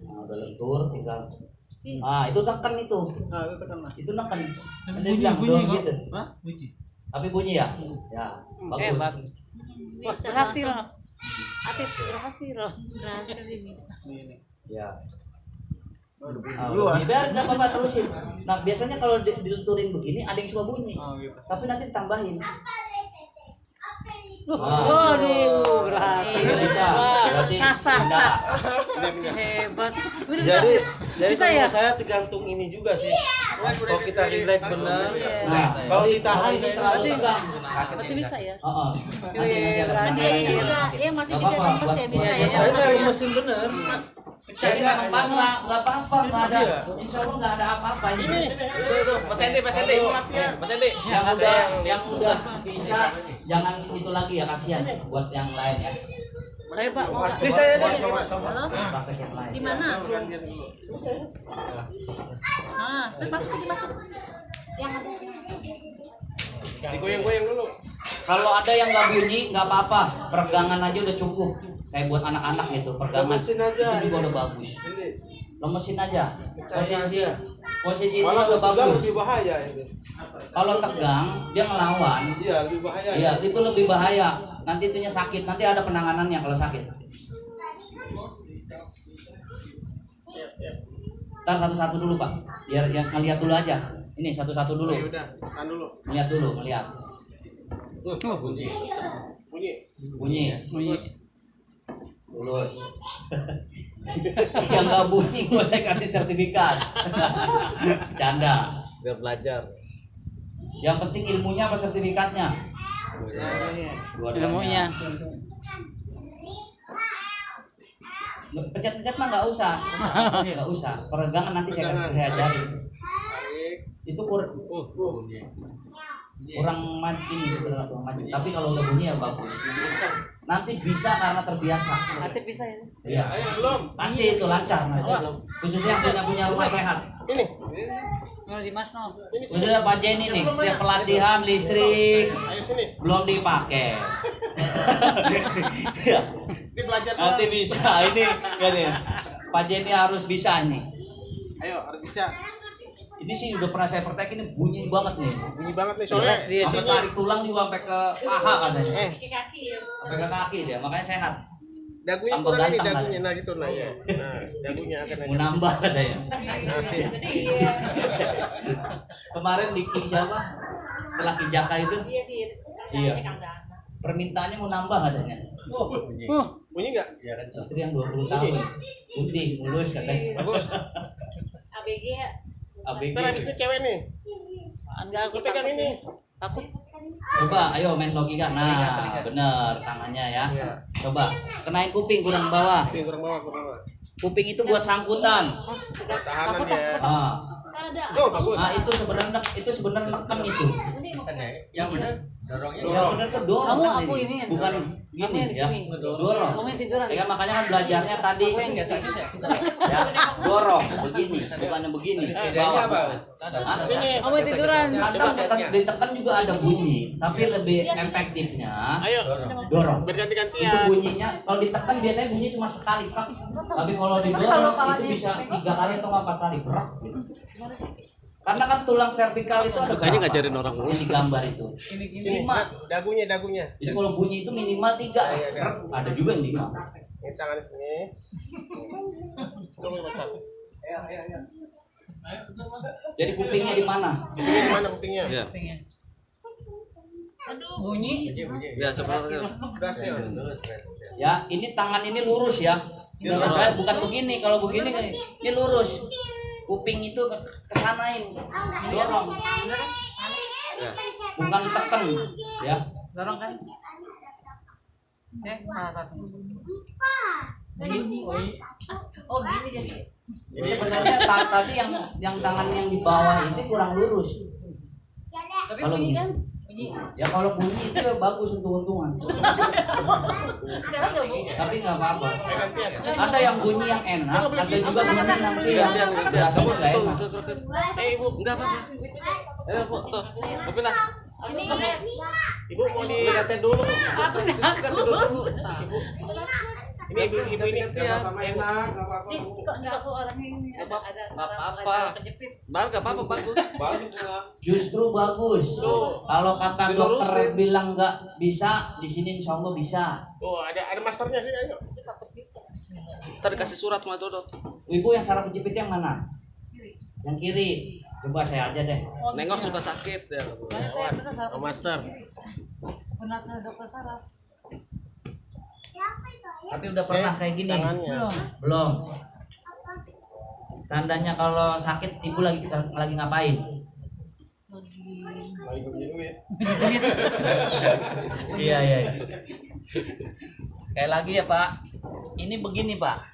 Nah, udah lentur tinggal. Ah, itu tekan itu. nah itu tekan lah. Itu neken. Tapi Nanti bilang bunyi dorong kok. gitu. Hah? Bunyi. Tapi bunyi ya? Ya, bagus. Hebat. Wah, berhasil. Aktif berhasil. Berhasil bisa. Ini. Ya. Oh, udah bunyi Ah, duluan. biar nggak apa-apa terusin. Nah, biasanya kalau dilenturin begini ada yang suka bunyi. Oh, gitu. Tapi nanti ditambahin. Waduh, berhasil. Bisa. Berarti Sah. pindah. Hebat. Bener, Jadi bisa ya? menurut saya tergantung ini juga sih. Kalau kita relax benar, Nah, kalau ditahan ini kayak terlalu tegang. Berarti bisa ya? Oh, nanti ada berani. Dia penanganannya. juga, ya masih Nggak juga apa-apa, lemes ya bisa ya. Iya, saya lemesin bener. Jadi memang pasrah, nggak apa-apa, nggak ada. Insya Allah nggak ada apa-apa ini. Itu, Mas Enti. Mas Enti. Yang udah bisa, jangan itu lagi ya, kasihan buat yang lain ya. Hebat mau nggak? Bisa ya deh. Halo? Praktek yang lain. Di mana? Nah, terus masuk. Yang ada. Digoyang-goyang dulu. Kalau ada yang nggak bunyi, nggak apa-apa. Peregangan aja udah cukup. Kayak buat anak-anak gitu, peregangan. Lemesin aja. Itu juga udah bagus. Lemesin aja. Posisi itu Malah udah tegang bagus. lebih bahaya ini. Kalau tegang, dia ngelawan. Iya, lebih bahaya. Iya, itu lebih bahaya. Nanti itunya sakit. Nanti ada penanganannya kalau sakit. Ntar satu-satu dulu Pak. Biar yang ngeliat dulu aja. Ini satu-satu dulu. Ya udah, tahan dulu. Ngeliat dulu, ngeliat. Bunyi. Bunyi. Lulus. Yang nggak bunyi gua saya kasih sertifikat. Canda. Biar belajar. Yang penting ilmunya apa sertifikatnya? Dua-duanya. Ilmunya. Pencet-pencet mah nggak usah. Nggak usah. Peregangan nanti saya ajarin. Itu kurang maju ini sebenarnya, kurang maju. Tapi kalau udah bunyi ya bagus. Nanti bisa karena terbiasa. Aktif bisa ya? Iya. Ayo, belum. Pasti itu lancar Mas. Khususnya yang punya rumah sehat. Ini. Mau di Mas no. Khususnya Pak Jenny nih, setiap pelatihan listrik Ayo sini. belum dipakai. Ya, Nanti belajar dulu. nanti bisa ini ya nih. Pak Jenny harus bisa nih. Ayo, harus bisa. Ini sih udah pernah saya praktek, ini bunyi banget nih. Bunyi banget nih soalnya. Jelas dia. Sampai tarik tulang juga sampai ke paha katanya. Kaki ya. Sampai ke kaki dia, makanya sehat. Dagunya Tambah kurang ini ganteng dagunya. lah. Nah gitu nah ya. Nah, dagunya akan Mau nambah katanya. Asik. Iya. Kemarin di Ki siapa? Setelah Kijaka itu, Iya sih. Iya. permintaannya mau nambah katanya. Bunyi enggak? Istri yang 20 tahun. Putih, mulus katanya. Bagus. ABG ya. ABG. Ntar habis ini cewek nih. Enggak, aku Lu pegang takut. ini. Takut. Coba, ayo main logika. Nah, bener tangannya ya. Coba, kenain kuping kurang bawah. Kurang bawah, kurang bawah. Kuping itu buat sangkutan. Tahanan ya. Ah, Ada. Oh, bagus. Nah, itu sebenarnya neken itu. Yang benar dorongnya. Yang benar tuh dorong. Kamu kan aku ini. ini yang Bukan Kamu gini yang di ya. sini. Dorong. Kamu yang tiduran. Ya makanya kan belajarnya tadi Aku yang biasa. ya dorong begini, bukan yang begini. Bedanya apa? Hah? Kamu yang tiduran. Kadang ditekan juga ada bunyi, tapi lebih efektifnya Ayo, dorong. Itu berganti-gantian. bunyinya kalau ditekan biasanya bunyi cuma sekali, Pak. Tapi kalau didorong itu bisa 3 kali atau 4 kali berat. Gitu. Karena kan tulang servikal itu ada Makanya berapa? ngajarin orang Yang digambar itu. Sini, 5. dagunya. Jadi kalau bunyi itu minimal 3. Ada juga yang 5. Ini tangan sini. Tunggu Mas. Jadi kupingnya di mana? Kupingnya di mana kupingnya? ya Bunyi. ya sebenarnya Berhasil. Ya, ini tangan ini lurus ya. Bukan begini, kalau begini ini lurus. Kuping itu kesanain, dorong. Bukan tekan, ya. Dorong kan? Salah satu. Oh gini jadi. Jadi sebenarnya tadi yang tangan yang di bawah ini kurang lurus. Tapi Kalau bunyi bunyi. kan? Bunyi. Ya kalau bunyi itu ya bagus untung-untungan. Sekarang nggak bu? Tapi nggak apa-apa. Gantian. Ada yang bunyi yang enak, ada juga bunyi nanti yang gantian rasanya kamu nggak enak. Ibu, enggak apa-apa ayo bu tuh Bupin lah Ini Ibu mau di gantian dulu aku gantian dulu ini ibu ini Sama enak, enggak apa-apa. Kok enggak aku orang ini ada apa-apa. kejepit. bar nggak apa-apa bagus Bagus lah. Justru bagus. Kalau kata dokter Dilurusin. bilang nggak bisa, di sini insya Allah bisa. Oh, ada masternya sih, ayo. ntar dikasih surat sama Dodot Ibu yang saraf kejepit yang mana? Yang kiri. Coba saya aja deh. nengok suka sakit ya saya pernah saraf. Oh, master. Pernah ke dokter saraf. Tapi udah pernah kayak gini? Tangannya. Belum. Tandanya kalau sakit ibu lagi ngapain? Lagi punya duit. Iya. Sekali lagi ya Pak. Ini begini Pak.